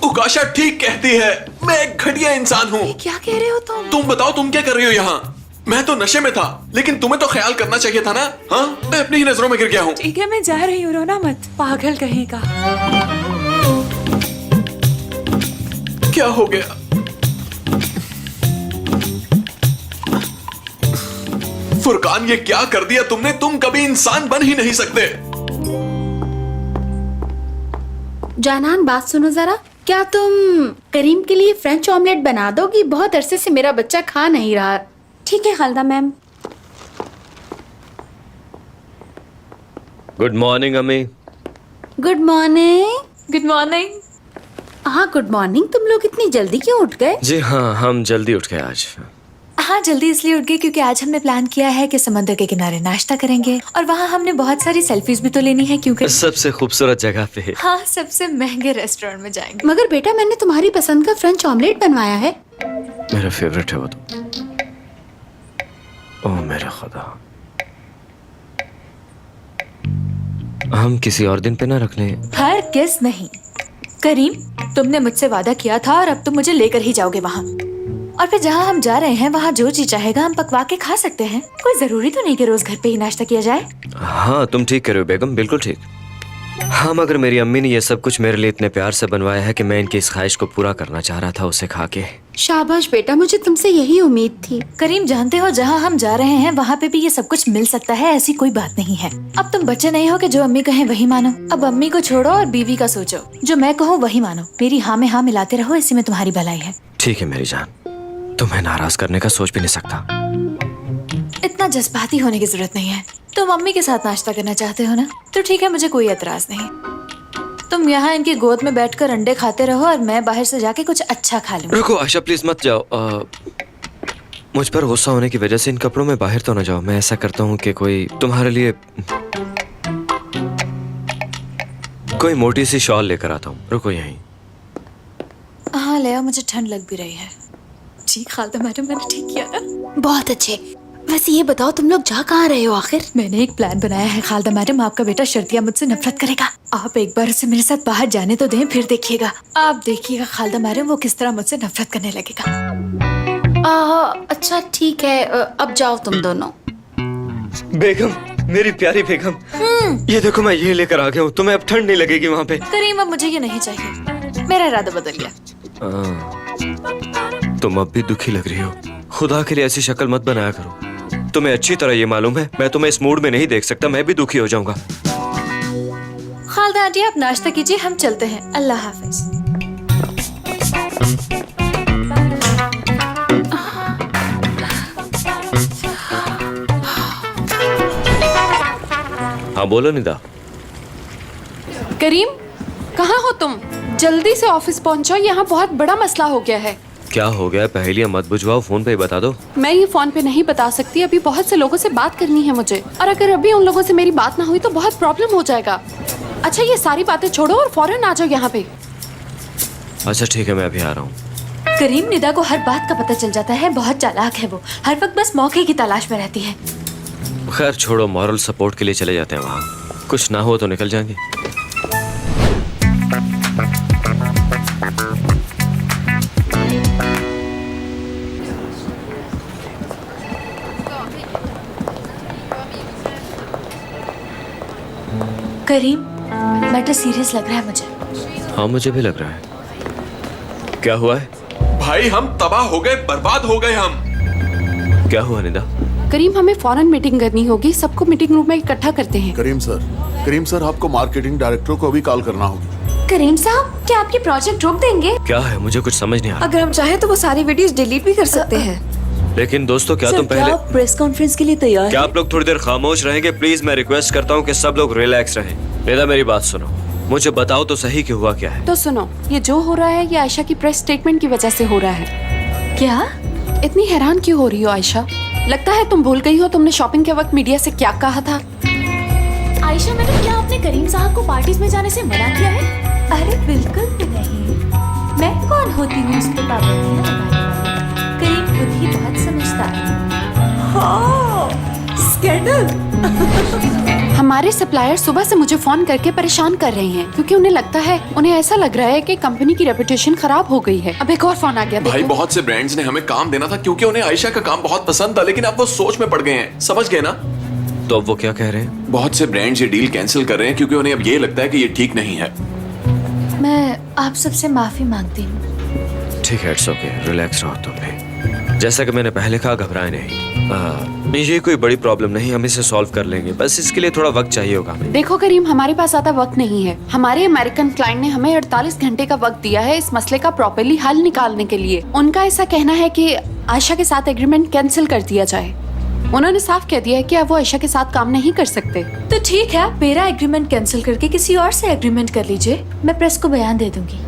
उकाशा ठीक कहती है, मैं एक घटिया इंसान हूँ। क्या कह रहे हो तुम? तुम बताओ तुम क्या कर रही हो यहाँ? मैं तो नशे में था, लेकिन तुम्हें तो ख्याल करना चाहिए था ना? हाँ, मैं अपनी ही नजरों में गिर गया हूँ। ठीक है, मैं जा रही हूँ, रोना मत, पागल कहेगा। क्या हो गया? फुरकान, ये क्या कर दिया तुमने? तुम कभी इंसान बन ही नहीं सकते। जानान, बात सुनो जरा। क्या तुम करीम के लिए फ्रेंच ऑमलेट बना दोगी? बहुत अरसे से मेरा बच्चा खा नहीं रहा। ठीक है खालदा मैम। गुड मॉर्निंग अम्मी। Good morning. Good morning. हाँ, गुड मॉर्निंग। तुम लोग इतनी जल्दी क्यों उठ गए? जी हाँ, हम जल्दी उठ गए आज। हाँ, जल्दी इसलिए उठ गए क्योंकि आज हमने प्लान किया है कि समुद्र के किनारे नाश्ता करेंगे और वहाँ हमने बहुत सारी सेल्फीज भी तो लेनी है, क्योंकि सबसे खूबसूरत जगह पे। हाँ, सबसे महंगे रेस्टोरेंट में जाएंगे। मगर बेटा, मैंने तुम्हारी पसंद का फ्रेंच ऑमलेट बनवाया है। मेरा फेवरेट है वो तो। ओह मेरा खुदा, हम किसी और दिन पे ना रख लें? हर किस नहीं। करीम, तुमने मुझसे वादा किया था और अब तुम मुझे लेकर ही जाओगे वहाँ। और फिर जहाँ हम जा रहे हैं वहाँ जो जी चाहेगा हम पकवा के खा सकते हैं। कोई जरूरी तो नहीं कि रोज घर पे ही नाश्ता किया जाए। हाँ, तुम ठीक कह रहे हो बेगम, बिल्कुल ठीक। हाँ, मगर मेरी अम्मी ने ये सब कुछ मेरे लिए इतने प्यार से बनवाया है कि मैं इनकी इस ख्वाहिश को पूरा करना चाह रहा था उसे खा के। शाबाश बेटा, मुझे तुमसे यही उम्मीद थी। करीम, जानते हो जहाँ हम जा रहे हैं वहाँ पे भी ये सब कुछ मिल सकता है, ऐसी कोई बात नहीं है। अब तुम बच्चे नहीं हो कि जो अम्मी कहें वही मानो। अब अम्मी को छोड़ो और बीवी का सोचो, जो मैं कहूँ वही मानो। मेरी हाँ में हाँ मिलाते रहो, इसी में तुम्हारी भलाई है। ठीक है मेरी जान, तुम्हें नाराज करने का सोच भी नहीं सकता। इतना जज्बाती होने की जरूरत नहीं है। तुम अम्मी के साथ नाश्ता करना चाहते हो ना, तो ठीक है, मुझे कोई एतराज नहीं। तुम यहाँ इनकी गोद में बैठकर अंडे खाते रहो और मैं बाहर से जाके कुछ अच्छा खा लूँ। रुको आशा, प्लीज मत जाओ। मुझ पर गुस्सा होने की वजह से इन कपड़ों में बाहर तो ना जाओ। मैं ऐसा करता हूँ कि कोई तुम्हारे लिए कोई मोटी सी शॉल लेकर आता हूँ। रुको यहीं। हाँ ले आओ, मुझे ठंड लग भी रही है। जी खालदा मैडम, मैंने ठीक किया ना? बहुत अच्छे। वैसे ये बताओ, तुम लोग जा कहाँ रहे हो आखिर? मैंने एक प्लान बनाया है खालदा मैडम। आपका बेटा शर्तिया मुझसे नफरत करेगा। आप एक बार उसे मेरे साथ बाहर जाने तो दें, फिर देखिएगा। आप देखिएगा खालदा मैडम, वो किस तरह मुझसे नफरत करने लगेगा। अच्छा ठीक है, अब जाओ तुम दोनों। बेगम, मेरी प्यारी बेगम, ये देखो मैं ये लेकर आ गया हूँ। तुम्हें अब ठंड नहीं लगेगी वहाँ पे? करीम, अब मुझे ये नहीं चाहिए। मेरा इरादा बदल गया। तुम अब भी दुखी लग रही हो। खुदा के लिए ऐसी शक्ल मत बनाया करो। तुम्हें अच्छी तरह ये मालूम है मैं तुम्हें इस मूड में नहीं देख सकता, मैं भी दुखी हो जाऊंगा। खालदा आंटी आप नाश्ता कीजिए, हम चलते हैं। अल्लाह हाफिज। हाँ बोलो निदा। करीम, कहाँ हो तुम? जल्दी से ऑफिस पहुंचो, यहाँ बहुत बड़ा मसला हो गया है। क्या हो गया? पहेलियां मत बुझवाओ, फोन पे ही बता दो। मैं ये फोन पे नहीं बता सकती, अभी बहुत से लोगों से बात करनी है मुझे, और अगर अभी उन लोगों से मेरी बात ना हुई तो बहुत प्रॉब्लम हो जाएगा। अच्छा ये सारी बातें छोड़ो और फौरन आ जाओ यहाँ पे। अच्छा ठीक है, मैं अभी आ रहा हूँ। करीम, निदा को हर बात का पता चल जाता है, बहुत चालाक है वो, हर वक्त बस मौके की तलाश में रहती है। खैर छोड़ो, मॉरल सपोर्ट के लिए चले जाते हैं वहाँ, कुछ ना हो तो निकल जाएंगे। करीम, मैटर सीरियस लग रहा है मुझे। हाँ मुझे भी लग रहा है। क्या हुआ है? भाई हम तबाह हो गए, बर्बाद हो गए हम। क्या हुआ निदा? करीम, हमें फौरन मीटिंग करनी होगी, सबको मीटिंग रूम में इकट्ठा करते हैं। करीम सर आपको मार्केटिंग डायरेक्टर को अभी कॉल करना होगी। करीम साहब, क्या आपकी प्रोजेक्ट रोक देंगे? क्या है? मुझे कुछ समझ नहीं आ रहा। अगर हम चाहे तो वो सारी वीडियोस डिलीट भी कर सकते हैं। लेकिन दोस्तों क्या तुम पहले प्रेस कॉन्फ्रेंस के लिए तैयार क्या आप लोग थोड़ी देर खामोश रहेंगे? प्लीज मैं रिक्वेस्ट करता हूँ कि सब लोग रिलैक्स रहें। निदा मेरी बात सुनो, मुझे बताओ तो सही कि हुआ क्या है। तो सुनो, ये जो हो रहा है ये आयशा की प्रेस स्टेटमेंट की वजह से हो रहा है। क्या? इतनी हैरान क्यों हो रही हो आयशा? लगता है तुम भूल गई हो तुमने शॉपिंग के वक्त मीडिया से क्या कहा था। आयशा मैडम, क्या आपने करीम साहब को पार्टीज में जाने से मना किया है? अरे बिल्कुल भी नहीं, मैं कौन होती हूँ उस पे पाबंदियां लगाने वाली? करीम खुद ही बहुत समझदार है। हमारे सप्लायर सुबह से मुझे फोन करके परेशान कर रहे हैं क्योंकि उन्हें लगता है, उन्हें ऐसा लग रहा है कि कंपनी की रेपुटेशन खराब हो गई है। अब एक और फोन आ गया। भाई बहुत से ब्रांड्स ने हमें काम देना था क्योंकि उन्हें आयशा का काम बहुत पसंद था, लेकिन अब वो सोच में पड़ गए हैं, समझ गए ना? तो अब वो क्या कह रहे हैं? बहुत से ब्रांड्स ये डील कैंसिल कर रहे हैं क्योंकि उन्हें अब ये लगता है कि ये ठीक नहीं है। मैं आप सबसे माफी मांगती हूँ। ठीक है, इट्स ओके, रिलैक्स रहो तुम भी। जैसा कि मैंने पहले कहा, घबराए नहीं। ये कोई बड़ी प्रॉब्लम नहीं, हम इसे सॉल्व कर लेंगे, बस इसके लिए थोड़ा वक्त चाहिए होगा हमें। देखो करीम, हमारे पास ज्यादा वक्त नहीं है। हमारे अमेरिकन क्लाइंट ने हमें 48 घंटे का वक्त दिया है इस मसले का प्रॉपर्ली हल निकालने के लिए। उनका ऐसा कहना है कि आयशा के साथ एग्रीमेंट कैंसिल कर दिया जाए। उन्होंने साफ कह दिया है कि अब वो आयशा के साथ काम नहीं कर सकते। तो ठीक है, आप मेरा एग्रीमेंट कैंसिल करके किसी और से एग्रीमेंट कर लीजिए, मैं प्रेस को बयान दे दूंगी,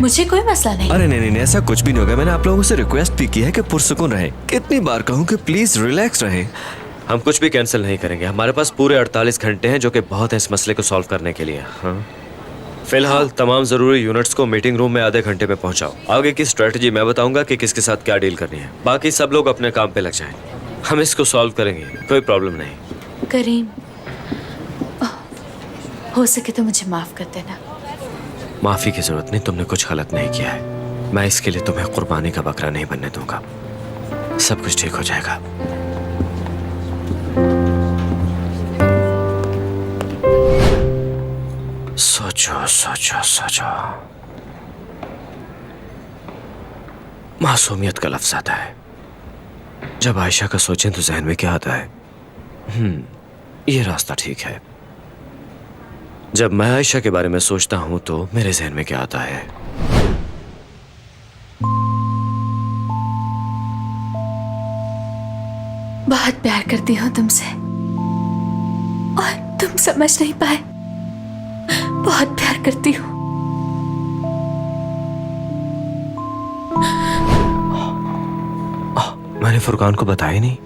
मुझे कोई मसला नहीं। अरे नहीं, ऐसा कुछ भी नहीं होगा। मैंने आप लोगों से रिक्वेस्ट भी की है कि पुरसुकून रहे। कितनी बार कहूँ कि प्लीज रिलैक्स रहे। हम कुछ भी कैंसिल नहीं करेंगे, हमारे पास पूरे 48 घंटे हैं जो कि बहुत है इस मसले को सॉल्व करने के लिए। हाँ फिलहाल तमाम जरूरी यूनिट्स को मीटिंग रूम में आधे घंटे में पहुंचाओ। आगे की स्ट्रेटजी मैं बताऊंगा कि किसके साथ क्या डील करनी है। बाकी सब लोग अपने काम पे लग जाएं, हम इसको सॉल्व करेंगे, कोई प्रॉब्लम नहीं। करीम, हो सके तो मुझे माफ कर देना। माफी की जरूरत नहीं, तुमने कुछ गलत नहीं किया है। मैं इसके लिए तुम्हें कुर्बानी का बकरा नहीं बनने दूंगा। सब कुछ ठीक हो जाएगा। सोचो सोचो सोचो। मासूमियत का लफ्ज आता है, जब आयशा का सोचें तो जहन में क्या आता है? ये रास्ता ठीक है। जब मैं आयशा के बारे में सोचता हूं तो मेरे जहन में क्या आता है? बहुत प्यार करती हूँ तुमसे और तुम समझ नहीं पाए। बहुत प्यार करती हूँ। मैंने फुरकान को बताया नहीं।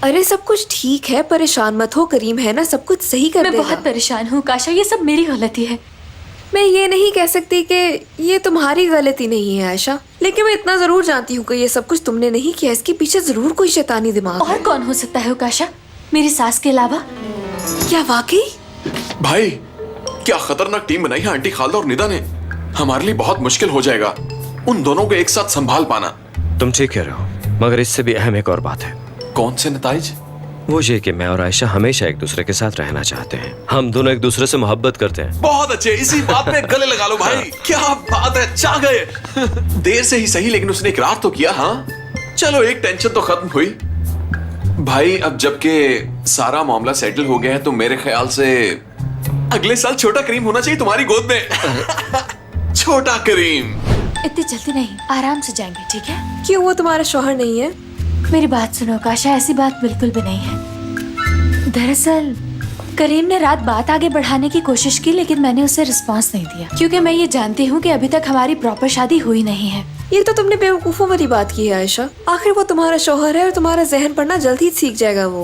अरे सब कुछ ठीक है, परेशान मत हो। करीम है ना, सब कुछ सही कर मैं देगा। बहुत परेशान हूँ काशा, ये सब मेरी गलती है। मैं ये नहीं कह सकती कि ये तुम्हारी गलती नहीं है आयशा, लेकिन मैं इतना जरूर जानती हूँ कि ये सब कुछ तुमने नहीं किया। इसके पीछे जरूर कोई शैतानी दिमाग है। और कौन हो सकता है काशा, मेरी सास के अलावा? क्या वाकई? भाई क्या खतरनाक टीम बनाई है आंटी खालदा और निदा ने। हमारे लिए बहुत मुश्किल हो जाएगा उन दोनों को एक साथ संभाल पाना। तुम ठीक कह रहे हो, मगर इससे भी अहम एक और बात है। कौन से नताइज? वो ये कि मैं और आयशा हमेशा एक दूसरे के साथ रहना चाहते हैं। हम दोनों एक दूसरे से मोहब्बत करते हैं। बहुत अच्छे, इसी बात में गले लगा लो भाई। क्या बात है, चाह गए। देर से ही सही, लेकिन उसने इकरार तो किया। हाँ चलो, एक टेंशन तो खत्म हुई। भाई अब जबकि सारा मामला सेटल हो गया है तो मेरे ख्याल से अगले साल छोटा करीम होना चाहिए तुम्हारी गोद में। छोटा करीम। इतनी जल्दी नहीं, आराम से जाएंगे, ठीक है? क्यों, वो तुम्हारा शौहर नहीं है? मेरी बात सुनो काशा, ऐसी बात बिल्कुल भी नहीं है। दरअसल करीम ने रात बात आगे बढ़ाने की कोशिश की, लेकिन मैंने उसे रिस्पांस नहीं दिया, क्योंकि मैं ये जानती हूँ कि अभी तक हमारी प्रॉपर शादी हुई नहीं है। ये तो तुमने बेवकूफों वाली बात की है आयशा। आखिर वो तुम्हारा शौहर है और तुम्हारा जहन पढ़ना जल्द ही सीख जाएगा वो।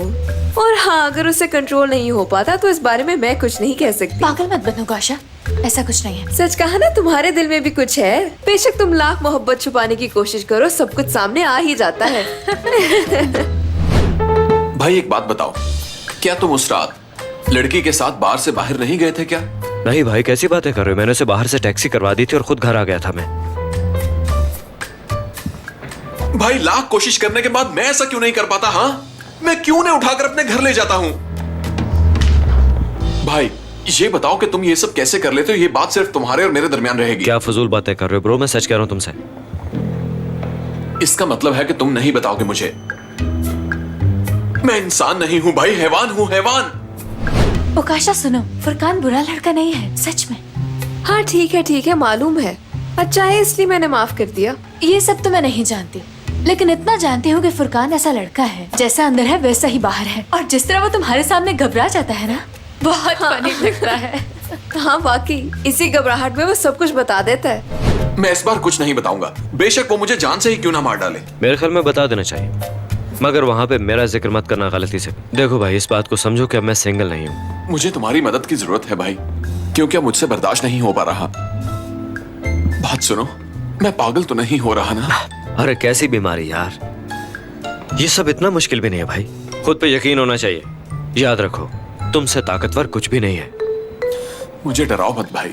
और हाँ, अगर उसे कंट्रोल नहीं हो पाता तो इस बारे में मैं कुछ नहीं कह सकती। पागल मत बनो काशा, ऐसा कुछ नहीं है। सच कहा ना, तुम्हारे दिल में भी कुछ है। बेशक तुम लाख मोहब्बत छुपाने की कोशिश करो, सब कुछ सामने आ ही जाता है। भाई एक बात बताओ, क्या तुम उस रात लड़की के साथ बार से बाहर नहीं गए थे क्या? नहीं भाई, कैसी बातें कर रहे हो? मैंने उसे बाहर से टैक्सी करवा दी थी और खुद घर आ गया था मैं। भाई लाख कोशिश करने के बाद मैं ऐसा क्यों नहीं कर पाता? हाँ, मैं क्यों नहीं उठाकर अपने घर ले जाता हूं? भाई ये बताओ कि तुम ये सब कैसे कर लेते हो? ये बात सिर्फ तुम्हारे और मेरे दरमियान रहेगी। क्या फजूल बातें कर रहे हो ब्रो? मैं सच कह रहा हूँ तुमसे। इसका मतलब है कि तुम नहीं बताओगे मुझे? मैं इंसान नहीं हूं भाई, हैवान हूं, हैवान। ओ काशा सुनो, फुरकान बुरा लड़का नहीं है, सच में। हाँ ठीक है, मालूम है। अच्छा है, इसलिए मैंने माफ कर दिया। ये सब तो मैं नहीं जानती, लेकिन इतना जानती हूँ कि फुरकान ऐसा लड़का है, जैसा अंदर है वैसा ही बाहर है। और जिस तरह वो तुम्हारे सामने घबरा जाता है ना, बहुत फनी लगता है। हाँ वाकई, इसी घबराहट में वो सब कुछ बता देता है। मैं इस बार कुछ नहीं बताऊंगा, बेशक वो मुझे जान से ही क्यों ना मार डाले। मेरे ख्याल में बता देना चाहिए, मगर वहाँ पे मेरा जिक्र मत करना गलती से। देखो भाई, इस बात को समझो कि अब मैं सिंगल नहीं हूँ। मुझे तुम्हारी मदद की जरूरत है भाई, क्योंकि अब मुझसे बर्दाश्त नहीं हो पा रहा। बात सुनो, मैं पागल तो नहीं हो रहा ना? अरे कैसी बीमारी यार, ये सब इतना मुश्किल भी नहीं है भाई। खुद पे यकीन होना चाहिए। याद रखो, तुमसे ताकतवर कुछ भी नहीं है। मुझे डराओ मत भाई।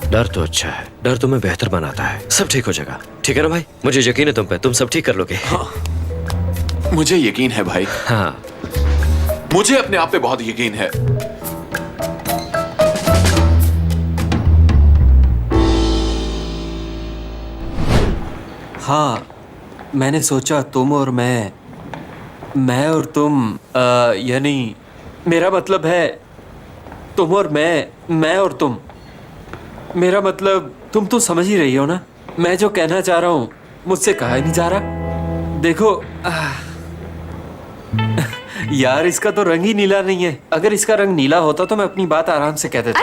डर तो अच्छा है, डर तुम्हें बेहतर बनाता है। सब ठीक हो जाएगा, ठीक है ना भाई? मुझे यकीन है तुम पे, तुम सब ठीक कर लोगे। हाँ, मुझे यकीन है भाई। हाँ, मुझे अपने आप पे बहुत यकीन है। हाँ, मैंने सोचा तुम और मैं और तुम, यानी मेरा मतलब है तुम और मैं और तुम। मेरा मतलब तुम तो समझ ही रही हो ना, मैं जो कहना चाह रहा हूँ मुझसे कहा ही नहीं जा रहा। देखो यार, इसका तो रंग ही नीला नहीं है। अगर इसका रंग नीला होता तो मैं अपनी बात आराम से कह देता।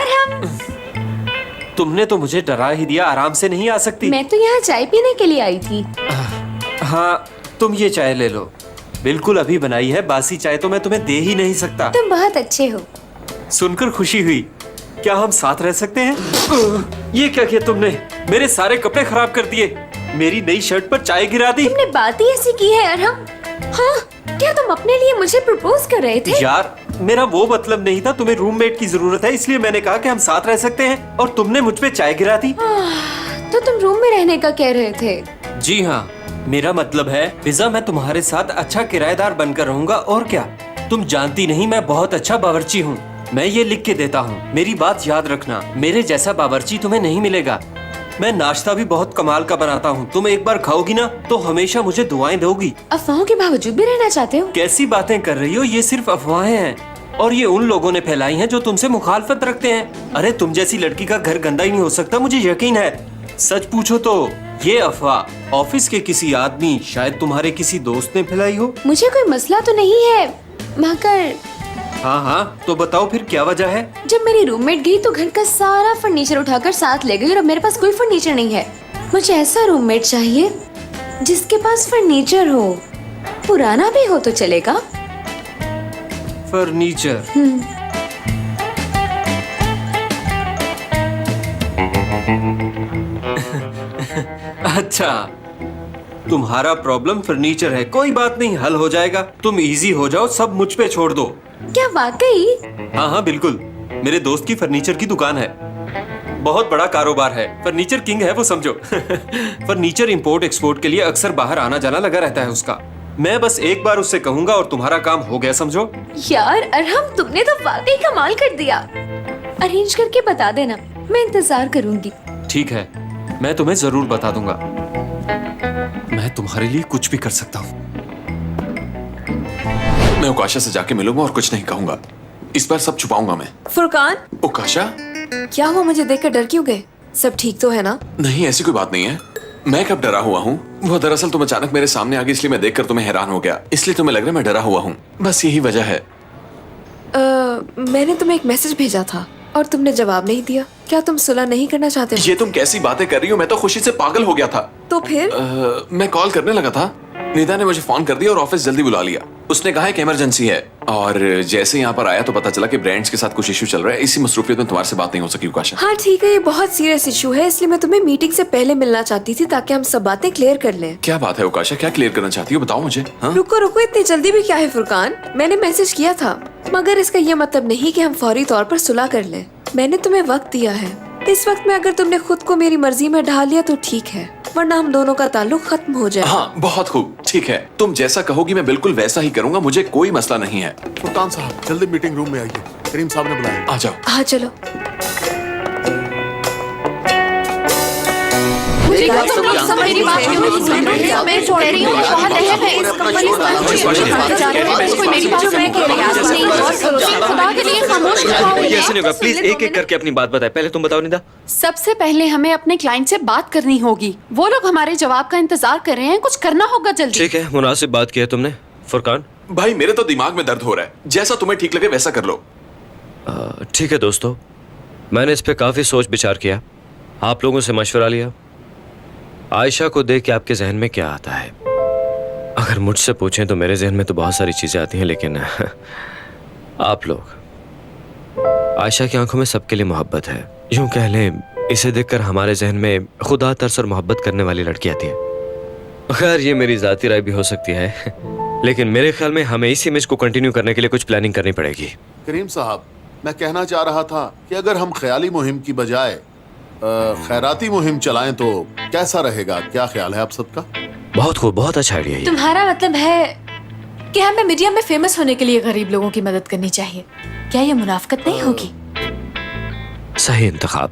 तुमने तो मुझे डरा ही दिया, आराम से नहीं आ सकती। मैं तो यहाँ चाय पीने के लिए आई थी। हाँ, तुम ये चाय ले लो, बिल्कुल अभी बनाई है। बासी चाय तो मैं तुम्हें दे ही नहीं सकता। तुम बहुत अच्छे हो। सुनकर खुशी हुई। क्या हम साथ रह सकते हैं? ये क्या किया तुमने? मेरे सारे कपड़े खराब कर दिए, मेरी नई शर्ट पर चाय गिरा दी। तुमने बात ही ऐसी की है अरहम। हाँ, क्या तुम अपने लिए मुझे प्रपोज कर रहे थे? यार, मेरा वो मतलब नहीं था। तुम्हें रूममेट की जरूरत है, इसलिए मैंने कहा कि हम साथ रह सकते हैं, और तुमने मुझ पे चाय गिरा दी। तो तुम रूम में रहने का कह रहे थे? जी हाँ, मेरा मतलब है पिज़्ज़ा, मैं तुम्हारे साथ अच्छा किराएदार बनकर रहूंगा, और क्या। तुम जानती नहीं, मैं बहुत अच्छा बावर्ची हूँ। मैं ये लिख के देता हूँ, मेरी बात याद रखना, मेरे जैसा बावर्ची तुम्हें नहीं मिलेगा। मैं नाश्ता भी बहुत कमाल का बनाता हूँ। तुम एक बार खाओगी ना तो हमेशा मुझे दुआएं दोगी। अफवाहों के बावजूद भी रहना चाहते हो? कैसी बातें कर रही हो? ये सिर्फ अफवाहें हैं, और ये उन लोगों ने फैलाई हैं जो तुमसे मुखालफत रखते हैं। अरे तुम जैसी लड़की का घर गंदा ही नहीं हो सकता, मुझे यकीन है। सच पूछो तो ये अफवाह ऑफिस के किसी आदमी, शायद तुम्हारे किसी दोस्त ने फैलाई हो। मुझे कोई मसला तो नहीं है, मगर हाँ, तो बताओ फिर क्या वजह है? जब मेरी रूममेट गई तो घर का सारा फर्नीचर उठाकर साथ ले गई, और अब मेरे पास कोई फर्नीचर नहीं है। मुझे ऐसा रूममेट चाहिए जिसके पास फर्नीचर हो, पुराना भी हो तो चलेगा। फर्नीचर? अच्छा, तुम्हारा प्रॉब्लम फर्नीचर है। कोई बात नहीं, हल हो जाएगा। तुम इजी हो जाओ, सब मुझ पे छोड़ दो। क्या वाकई? हाँ, बिल्कुल। मेरे दोस्त की फर्नीचर की दुकान है, बहुत बड़ा कारोबार है, फर्नीचर किंग है वो, समझो। फर्नीचर इंपोर्ट एक्सपोर्ट के लिए अक्सर बाहर आना जाना लगा रहता है उसका। मैं बस एक बार उससे कहूंगा और तुम्हारा काम हो गया, समझो। यार अरहम, तुमने तो वाकई कमाल कर दिया। अरेंज करके बता देना, मैं इंतजार करूंगी। ठीक है, मैं तुम्हें जरूर बता दूंगा। मैं तुम्हारे लिए कुछ भी कर सकता हूँ। मैं उकाशा से जाके मिलूंगा और कुछ नहीं कहूंगा। इस बार सब छुपाऊंगा मैं। फुरकान, उकाशा, क्या हुआ? मुझे देखकर डर क्यों गए? सब ठीक तो है ना? नहीं, ऐसी कोई बात नहीं है। मैं कब डरा हुआ हूँ? वो दरअसल तुम अचानक मेरे सामने आ गई, इसलिए मैं देखकर तुम्हें हैरान हो गया। इसलिए तुम्हें लग रहा है मैं डरा हुआ हूँ, बस यही वजह है। मैंने तुम्हें एक मैसेज भेजा था और तुमने जवाब नहीं दिया। क्या तुम सुलह नहीं करना चाहते हो? ये तुम कैसी बातें कर रही हो? मैं तो खुशी से पागल हो गया था। तो फिर? मैं कॉल करने लगा था, निदा ने मुझे फोन कर दिया और ऑफिस जल्दी बुला लिया। उसने कहा है कि इमरजेंसी है, और जैसे यहाँ पर आया तो पता चला कि ब्रांड्स के साथ कुछ इशू चल रहा है। इसी मसरूफियत में तुम्हारे से बात नहीं हो सकी उकाशा। हाँ ठीक है, ये बहुत सीरियस इशू है, इसलिए मैं तुम्हें मीटिंग से पहले मिलना चाहती थी ताकि हम सब बातें क्लियर कर लें। क्या बात है उकाशा? क्या क्लियर करना चाहती हो? बताओ मुझे। हाँ? रुको रुको, इतनी जल्दी भी क्या है फुरकान? मैंने मैसेज किया था, मगर इसका ये मतलब नहीं कि हम फौरी तौर पर सुलह कर लें। मैंने तुम्हें वक्त दिया है। इस वक्त में अगर तुमने खुद को मेरी मर्जी में ढाल लिया तो ठीक है, वरना हम दोनों का ताल्लुक खत्म हो जाए। हाँ, बहुत खूब, ठीक है। तुम जैसा कहोगी मैं बिल्कुल वैसा ही करूंगा, मुझे कोई मसला नहीं है। फुरकान साहब, जल्दी मीटिंग रूम में आइए, करीम साहब ने बुलाया। आ जाओ। हाँ चलो। तुम लोग सब मेरी बात क्यों नहीं सुन रहे हो? मैं छोड़ रही हूँ, बहुत अहम है। इस कंपनी कोई मेरी बात सुनने को तैयार नहीं। और खुदा के लिए खामोश रहो। ये ऐसे नहीं होगा, प्लीज एक एक करके अपनी बात बताए। पहले तुम बताओ निदा। सबसे पहले हमें अपने क्लाइंट से बात करनी होगी। वो लोग हमारे जवाब का इंतजार कर रहे हैं, कुछ करना होगा जल्दी। ठीक है, मुनासिब बात की है तुमने फुरकान। भाई मेरे तो दिमाग में दर्द हो रहा है, जैसा तुम्हें ठीक लगे वैसा कर लो। ठीक है दोस्तों, मैंने इस पे काफी सोच विचार किया, आप लोगों से मशवरा लिया। आयशा को देख के आपके जहन में क्या आता है? अगर मुझसे पूछें तो मेरे जहन में तो बहुत सारी चीजें आती हैं, लेकिन आप लोग, आयशा की आंखों में सबके लिए मोहब्बत है। यूं कह लें, इसे देखकर हमारे जहन में खुदा तरस और मोहब्बत करने वाली लड़की आती है। खैर ये मेरी जाती राय भी हो सकती है, लेकिन मेरे ख्याल में हमें इस इमेज को कंटिन्यू करने के लिए कुछ प्लानिंग करनी पड़ेगी। करीम साहब, मैं कहना चाह रहा था कि अगर हम ख्याली मुहिम की बजाय खैराती मुहिम चलाएं तो कैसा रहेगा? क्या ख्याल है आप सबका? बहुत खूब, बहुत अच्छा आइडिया है। तुम्हारा मतलब है कि हमें मीडिया में फेमस होने के लिए गरीब लोगों की मदद करनी चाहिए। क्या ये मुनाफिकत नहीं होगी? सही इंतखाब,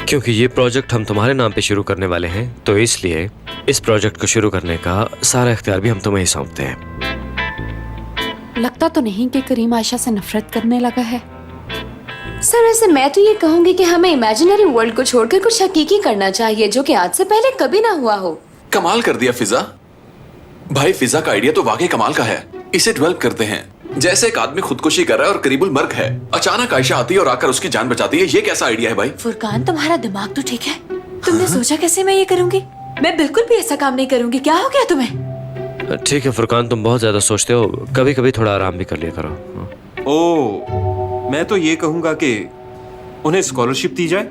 क्योंकि ये प्रोजेक्ट हम तुम्हारे नाम पे शुरू करने वाले हैं, तो इसलिए इस प्रोजेक्ट को शुरू करने का सारा इख्तियार भी हम तुम्हें ही सौंपते हैं। लगता तो नहीं कि करीम आयशा से नफरत करने लगा है। सर वैसे मैं तो ये कहूंगी कि हमें इमेजिनरी वर्ल्ड को छोड़कर कुछ हकीकी करना चाहिए, जो कि आज से पहले कभी ना हुआ हो। कमाल कर दिया फिजा। भाई फिजा का आइडिया तो वाकई कमाल का है। इसे डेवलप करते हैं। जैसे एक आदमी खुदकुशी कर रहा है और करीबुल मर्ग है, अचानक आयशा आती है और आकर उसकी जान बचाती है। ये कैसा आइडिया है भाई? फुरकान, तुम्हारा दिमाग तो ठीक है? तुमने सोचा कैसे मैं ये करूंगी? मैं बिल्कुल भी ऐसा काम नहीं करूंगी। क्या हो गया तुम्हें? ठीक है फुरकान, तुम बहुत ज्यादा सोचते हो, कभी कभी थोड़ा आराम भी कर लिया करो। ओ, मैं तो ये कहूंगा कि उन्हें स्कॉलरशिप दी जाए।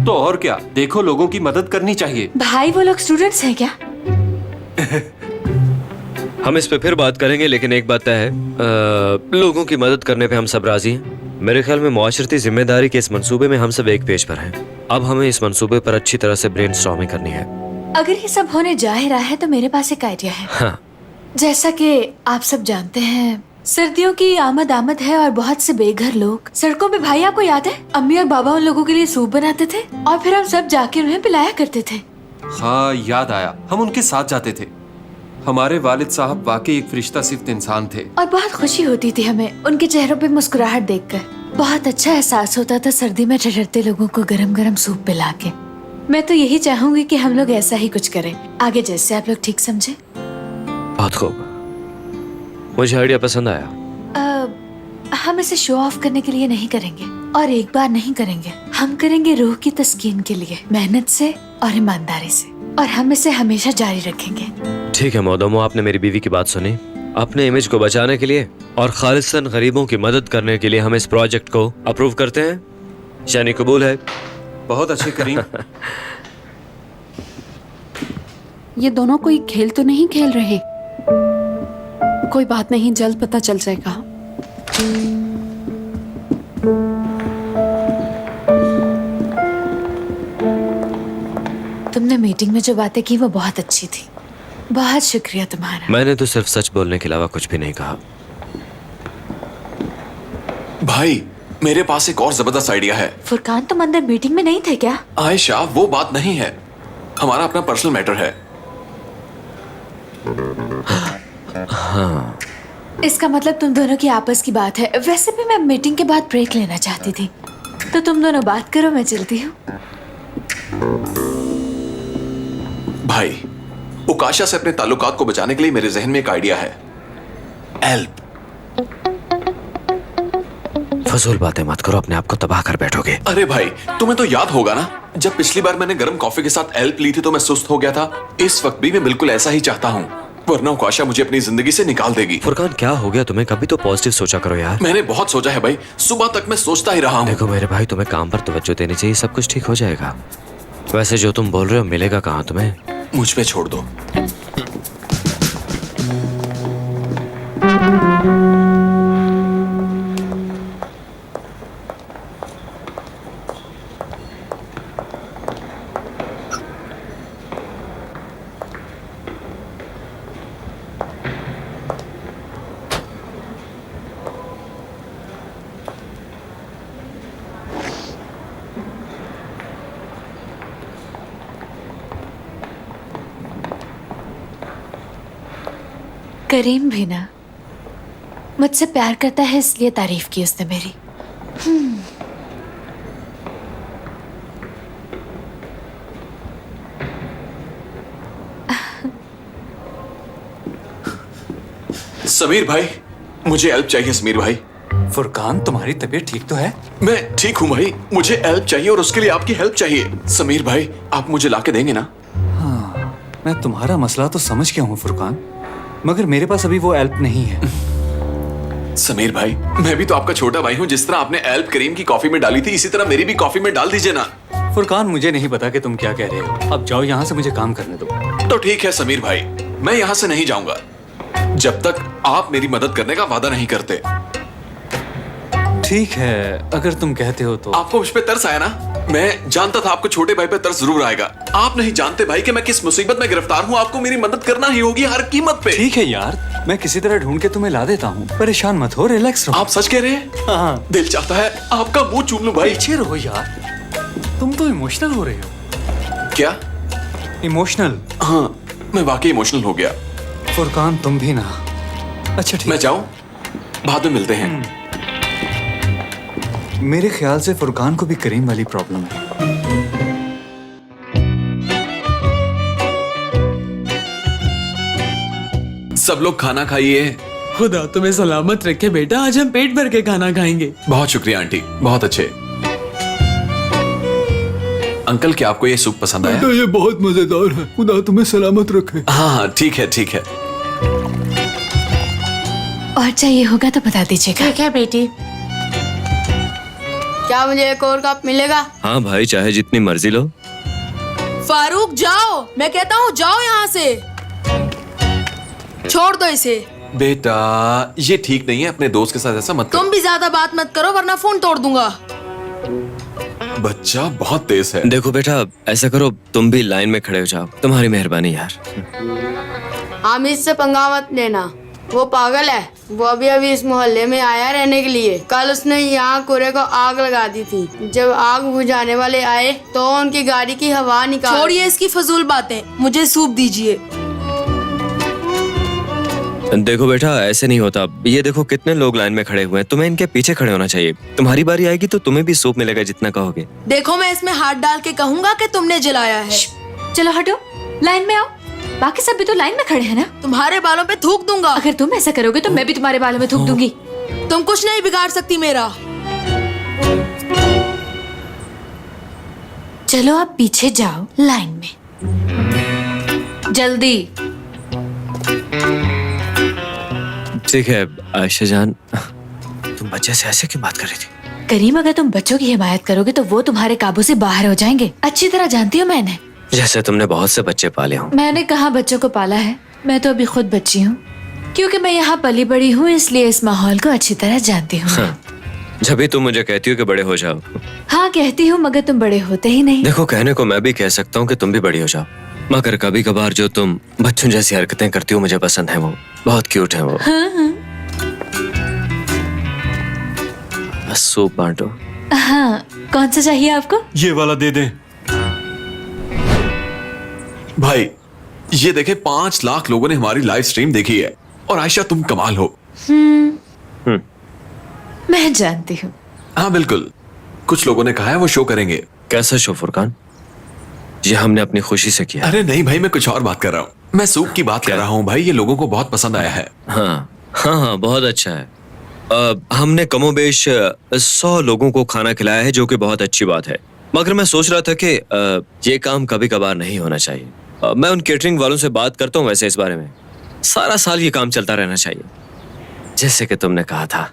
तो और क्या, देखो लोगों की मदद करनी चाहिए। भाई वो लोग स्टूडेंट्स हैं क्या? हम इस पे फिर बात करेंगे, लेकिन एक बात तय है, लोगों की मदद करने पे हम सब राजी हैं। मेरे ख्याल में मुआशरती जिम्मेदारी के इस मंसूबे में हम सब एक पेज पर हैं। अब हमें इस मंसूबे पर अच्छी तरह से ब्रेनस्टॉर्मिंग करनी है। अगर ये सब होने जा ही रहा है तो मेरे पास एक आइडिया है। हाँ। जैसा कि आप सब जानते हैं, सर्दियों की आमद है और बहुत से बेघर लोग सड़कों पे, भाई आपको याद है अम्मी और बाबा उन लोगों के लिए सूप बनाते थे और फिर हम सब जाके उन्हें पिलाया करते थे। हाँ याद आया, हम उनके साथ जाते थे। हमारे वालिद साहब वाकई एक फरिश्ता सिफ्त इंसान थे और बहुत खुशी होती थी हमें उनके चेहरों पे मुस्कुराहट देखकर। बहुत अच्छा एहसास होता था सर्दी में ठिठुरते लोगों को गरम गरम सूप पिला के। मैं तो यही चाहूंगी कि हम लोग ऐसा ही कुछ करें, आगे जैसे आप लोग ठीक समझे। बहुत खूब, मुझे आइडिया पसंद आया। हम इसे शो ऑफ करने के लिए नहीं करेंगे और एक बार नहीं करेंगे, हम करेंगे रूह की तस्कीन के लिए, मेहनत से और ईमानदारी से, और हम इसे हमेशा जारी रखेंगे। ठीक है मोदमो, आपने मेरी बीवी की बात सुनी। अपने इमेज को बचाने के लिए और खालिसन गरीबों की मदद करने के लिए हम इस प्रोजेक्ट को अप्रूव करते हैं, यानी कबूल है। बहुत अच्छे करीम। ये दोनों कोई खेल तो नहीं खेल रहे। कोई बात नहीं, जल्द पता चल जाएगा। तुमने मीटिंग में जो बातें की वो बहुत अच्छी थी। बहुत शुक्रिया तुम्हारा। मैंने तो सिर्फ सच बोलने के अलावा कुछ भी नहीं कहा। भाई मेरे पास एक और जबरदस्त आइडिया है। फुरकान, तुम अंदर मीटिंग में नहीं थे क्या? आयशा वो बात नहीं है, हमारा अपना पर्सनल मैटर है। हाँ, इसका मतलब तुम दोनों की आपस की बात है। वैसे भी मैं मीटिंग के बाद ब्रेक लेना चाहती थी, तो तुम दोनों बात करो, मैं चलती हूँ। भाई उकाशा से अपने ताल्लुकात को बचाने के लिए मेरे जहन में एक आइडिया है। हेल्प। फजूल बातें मत करो, अपने आप को तबाह कर बैठोगे। अरे भाई तुम्हें तो याद होगा ना, जब पिछली बार मैंने गर्म कॉफी के साथ हेल्प ली थी तो मैं सुस्त हो गया था। इस वक्त भी मैं बिल्कुल ऐसा ही चाहता हूँ, वरना उकाशा मुझे अपनी जिंदगी से निकाल देगी। फुरकान क्या हो गया तुम्हें? कभी तो पॉजिटिव सोचा करो यार। मैंने बहुत सोचा है भाई, सुबह तक मैं सोचता ही रहा हूँ। देखो मेरे भाई, तुम्हें काम पर तवज्जो देनी चाहिए, सब कुछ ठीक हो जाएगा। वैसे जो तुम बोल रहे हो मिलेगा कहाँ तुम्हें? मुझ पे छोड़ दो। करीम भी ना मुझसे प्यार करता है, इसलिए तारीफ की उसने मेरी। समीर भाई मुझे हेल्प चाहिए। समीर भाई, फुरकान तुम्हारी तबीयत ठीक तो है? मैं ठीक हूँ भाई, मुझे हेल्प चाहिए और उसके लिए आपकी हेल्प चाहिए। समीर भाई आप मुझे लाके देंगे ना? हाँ, मैं तुम्हारा मसला तो समझ गया हूँ फुरकान, मगर मेरे पास अभी वो हेल्प नहीं है। समीर भाई मैं भी तो आपका छोटा भाई हूँ, जिस तरह आपने हेल्प करीम की कॉफी में डाली थी इसी तरह मेरी भी कॉफी में डाल दीजिए ना। फुरकान मुझे नहीं पता कि तुम क्या कह रहे हो, अब जाओ यहाँ से, मुझे काम करने दो। तो ठीक है समीर भाई, मैं यहाँ से नहीं जाऊंगा जब तक आप मेरी मदद करने का वादा नहीं करते। ठीक है, अगर तुम कहते हो तो। आपको मुझ पे तरस आया ना? मैं जानता था आपको छोटे भाई पे तरस जरूर आएगा। आप नहीं जानते भाई कि मैं किस मुसीबत में गिरफ्तार हूँ, आपको मेरी मदद करना ही होगी हर कीमत पे। ठीक है यार, मैं किसी तरह ढूंढ के तुम्हें ला देता हूँ, परेशान मत हो, रिलैक्स रहो। आप सच कह रहे हैं? हाँ। दिल चाहता है आपका मुंह चूम लूं भाई। पीछे रहो यार, तुम तो इमोशनल हो रहे हो। क्या इमोशनल? हाँ मैं वाकई इमोशनल हो गया। फुरकान तुम भी ना। अच्छा ठीक, मैं जाऊं? बाद में मिलते हैं। मेरे ख्याल से फुरकान को भी करीम वाली प्रॉब्लम है। सब लोग खाना खाइए। खुदा तुम्हें सलामत रखे बेटा, आज हम पेट भर के खाना खाएंगे। बहुत शुक्रिया आंटी, बहुत अच्छे। अंकल क्या आपको ये सूप पसंद आया? बेटा ये बहुत मजेदार है, खुदा तुम्हें सलामत रखे। हाँ हाँ ठीक है ठीक है। और चाहिए होगा तो बता दीजिएगा। ठीक है बेटी। क्या मुझे एक और कप मिलेगा? हाँ भाई, चाहे जितनी मर्जी लो। फारूक जाओ, मैं कहता हूँ जाओ यहाँ से, छोड़ दो इसे। बेटा ये ठीक नहीं है, अपने दोस्त के साथ ऐसा मत करो। तुम भी ज्यादा बात मत करो वरना फोन तोड़ दूंगा। बच्चा बहुत तेज है। देखो बेटा, ऐसा करो तुम भी लाइन में खड़े हो जाओ, तुम्हारी मेहरबानी यार। हामिद से पंगा मत लेना, वो पागल है। वो अभी अभी इस मोहल्ले में आया रहने के लिए। कल उसने यहाँ कूड़े को आग लगा दी थी। जब आग बुझाने वाले आए तो उनकी गाड़ी की हवा निकाल। छोड़िए इसकी फजूल बातें, मुझे सूप दीजिए। देखो बेटा, ऐसे नहीं होता। ये देखो कितने लोग लाइन में खड़े हुए हैं, तुम्हें इनके पीछे खड़े होना चाहिए। तुम्हारी बारी आएगी तो तुम्हें भी सूप मिलेगा जितना कहोगे। देखो मैं इसमें हाथ डाल के कहूंगा कि तुमने जलाया है। चलो हटो, लाइन में आओ। बाकी सब भी तो लाइन में खड़े हैं ना। तुम्हारे बालों पे थूक दूंगा। अगर तुम ऐसा करोगे तो मैं भी तुम्हारे बालों में थूक दूंगी। तुम कुछ नहीं बिगाड़ सकती मेरा। चलो आप पीछे जाओ लाइन में, जल्दी। ठीक है आयशा जान, तुम बच्चे से ऐसे क्यों बात कर रही थी? करीम, अगर तुम बच्चों की हिमायत करोगे तो वो तुम्हारे काबू से बाहर हो जाएंगे। अच्छी तरह जानती हूँ मैंने। जैसे तुमने बहुत से बच्चे पाले हों। मैंने कहाँ बच्चों को पाला है, मैं तो अभी खुद बच्ची हूँ। क्योंकि मैं यहाँ पली बड़ी हूँ, इसलिए इस माहौल को अच्छी तरह जानती हूँ। हाँ, जब भी तुम मुझे कहती हो कि बड़े हो जाओ। हाँ कहती हूँ, मगर तुम बड़े होते ही नहीं। देखो कहने को मैं भी कह सकता हूँ कि तुम भी बड़ी हो जाओ, मगर कभी कभार जो तुम बच्चों जैसी हरकतें करती हो मुझे पसंद है, वो बहुत क्यूट है वो। बस सूप बांटो। हाँ, कौन सा चाहिए आपको? ये वाला दे दें। भाई ये देखे 5 लाख लोगों ने हमारी लाइव स्ट्रीम देखी है और आयशा तुम कमाल हो। मैं जानती हूँ। हाँ बिल्कुल, कुछ लोगों ने कहा है वो शो करेंगे। कैसा शो फुरकान? ये हमने अपनी खुशी से किया। अरे नहीं भाई, मैं कुछ और बात कर रहा हूँ। मैं सूप की बात कर रहा हूँ भाई, ये लोगों को बहुत पसंद आया है। हाँ हाँ हाँ, बहुत अच्छा है। हमने कमोबेश 100 लोगों को खाना खिलाया है, जो कि बहुत अच्छी बात है। मगर मैं सोच रहा था कि ये काम कभी कभार नहीं होना चाहिए। मैं उन केटरिंग वालों से बात करता हूँ वैसे इस बारे में। सारा साल ये काम चलता रहना चाहिए, जैसे कि तुमने कहा था।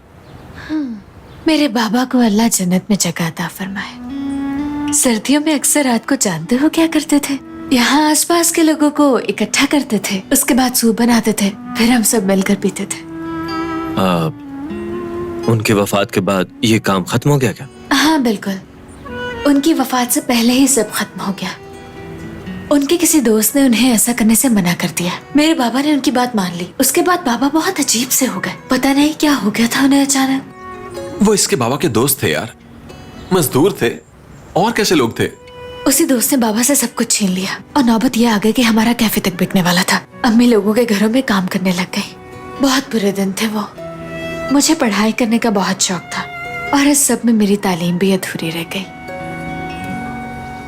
मेरे बाबा को अल्लाह जन्नत में जगह अता फरमाए। सर्दियों में अक्सर रात को जानते हो क्या करते थे? यहाँ आसपास के लोगों को इकट्ठा करते थे, उसके बाद सूप बनाते थे, फिर हम सब मिलकर पीते थे। उनकी वफात के बाद ये काम खत्म हो गया क्या? हाँ बिल्कुल, उनकी वफात से पहले ही सब खत्म हो गया। उनके किसी दोस्त ने उन्हें ऐसा करने से मना कर दिया। मेरे बाबा ने उनकी बात मान ली। उसके बाद बाबा बहुत अजीब से हो गए। पता नहीं क्या हो गया था उन्हें अचानक। वो इसके बाबा के दोस्त थे यार, मजदूर थे, और कैसे लोग थे? उसी दोस्त ने बाबा से सब कुछ छीन लिया और नौबत यह आ गई कि हमारा कैफे तक बिकने वाला था। अम्मी लोगों के घरों में काम करने लग गई। बहुत बुरे दिन थे वो। मुझे पढ़ाई करने का बहुत शौक था और इस सब में मेरी तालीम भी अधूरी रह गई।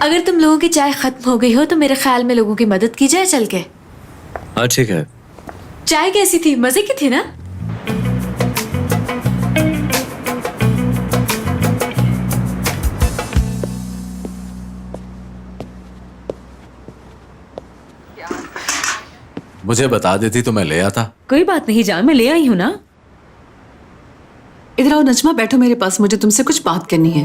अगर तुम लोगों की चाय खत्म हो गई हो तो मेरे ख्याल में लोगों की मदद की जाए चल के। हाँ ठीक है। चाय कैसी थी? मजे की थी ना? मुझे बता देती तो मैं ले आता। कोई बात नहीं जान, मैं ले आई हूँ ना। इधर आओ नजमा, बैठो मेरे पास, मुझे तुमसे कुछ बात करनी है।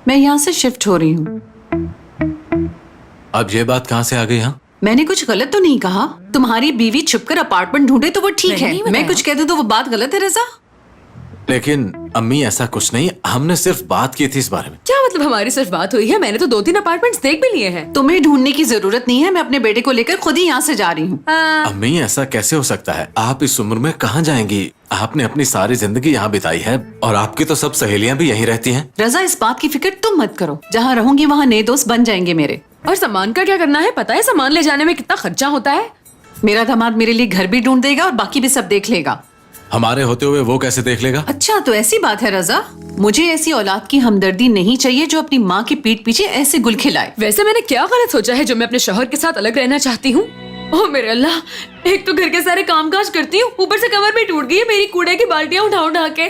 मैं यहाँ से शिफ्ट हो रही हूँ। अब ये बात कहाँ से आ गई? हाँ, मैंने कुछ गलत तो नहीं कहा। तुम्हारी बीवी छुपकर अपार्टमेंट ढूंढे तो वो ठीक है, मैं कुछ कह दूं तो वो बात गलत है रजा? लेकिन अम्मी ऐसा कुछ नहीं, हमने सिर्फ बात की थी इस बारे में। क्या मतलब हमारी सिर्फ बात हुई है? मैंने तो 2-3 अपार्टमेंट्स देख भी लिए हैं। तुम्हें ढूंढने की जरूरत नहीं है, मैं अपने बेटे को लेकर खुद ही यहाँ से जा रही हूँ। अम्मी ऐसा कैसे हो सकता है? आप इस उम्र में कहाँ जाएंगी? आपने अपनी सारी जिंदगी यहाँ बिताई है और आपकी तो सब सहेलियाँ भी यहीं रहती हैं। रजा इस बात की फिक्र तुम मत करो, जहाँ रहूंगी वहाँ नए दोस्त बन जाएंगे मेरे। और सामान का क्या करना है? पता है सामान ले जाने में कितना खर्चा होता है? मेरा दामाद मेरे लिए घर भी ढूंढ देगा और बाकी भी सब देख लेगा। हमारे होते हुए वो कैसे देख लेगा? अच्छा तो ऐसी बात है रजा, मुझे ऐसी औलाद की हमदर्दी नहीं चाहिए जो अपनी माँ की पीठ पीछे ऐसे गुल खिलाए। वैसे मैंने क्या गलत सोचा है जो मैं अपने शौहर के साथ अलग रहना चाहती हूँ? ओह मेरे अल्लाह, एक तो घर के सारे कामकाज करती हूँ, ऊपर से कमर भी टूट गई है मेरी कूड़े की बाल्टियाँ उठा उठा के।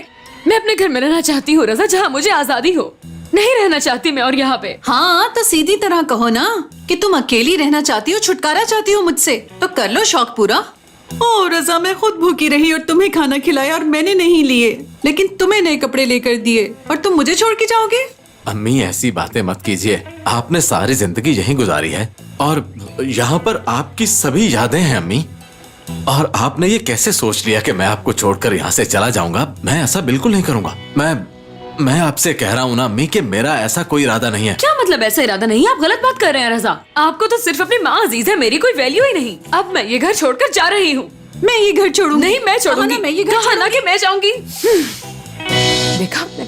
मैं अपने घर में रहना चाहती हूँ रजा, जहाँ मुझे आजादी हो। नहीं रहना चाहती मैं और यहाँ पे। हाँ तो सीधी तरह कहो ना कि तुम अकेली रहना चाहती हो, छुटकारा चाहती हो मुझसे, तो कर लो शौक पूरा। ओ रजा, मैं खुद भूखी रही और तुम्हें खाना खिलाया और मैंने नहीं लिए, लेकिन तुम्हें नए कपड़े लेकर दिए और तुम मुझे छोड़ के जाओगे? अम्मी ऐसी बातें मत कीजिए, आपने सारी जिंदगी यहीं गुजारी है और यहाँ पर आपकी सभी यादें हैं अम्मी। और आपने ये कैसे सोच लिया कि मैं आपको छोड़कर यहाँ से चला जाऊंगा? मैं ऐसा बिल्कुल नहीं करूंगा। मैं आपसे कह रहा हूँ ना अम्मी कि मेरा ऐसा कोई इरादा नहीं है। क्या मतलब ऐसा इरादा नहीं है? आप गलत बात कर रहे हैं रजा। आपको तो सिर्फ अपनी माँ अजीज है, मेरी कोई वैल्यू ही नहीं। अब मैं ये घर छोड़कर जा रही हूँ। मैं ये घर छोड़ूंगी? नहीं मैं छोड़ूंगी। मैं ये घर छोड़ूंगी कि मैं जाऊंगी। देखा, मैं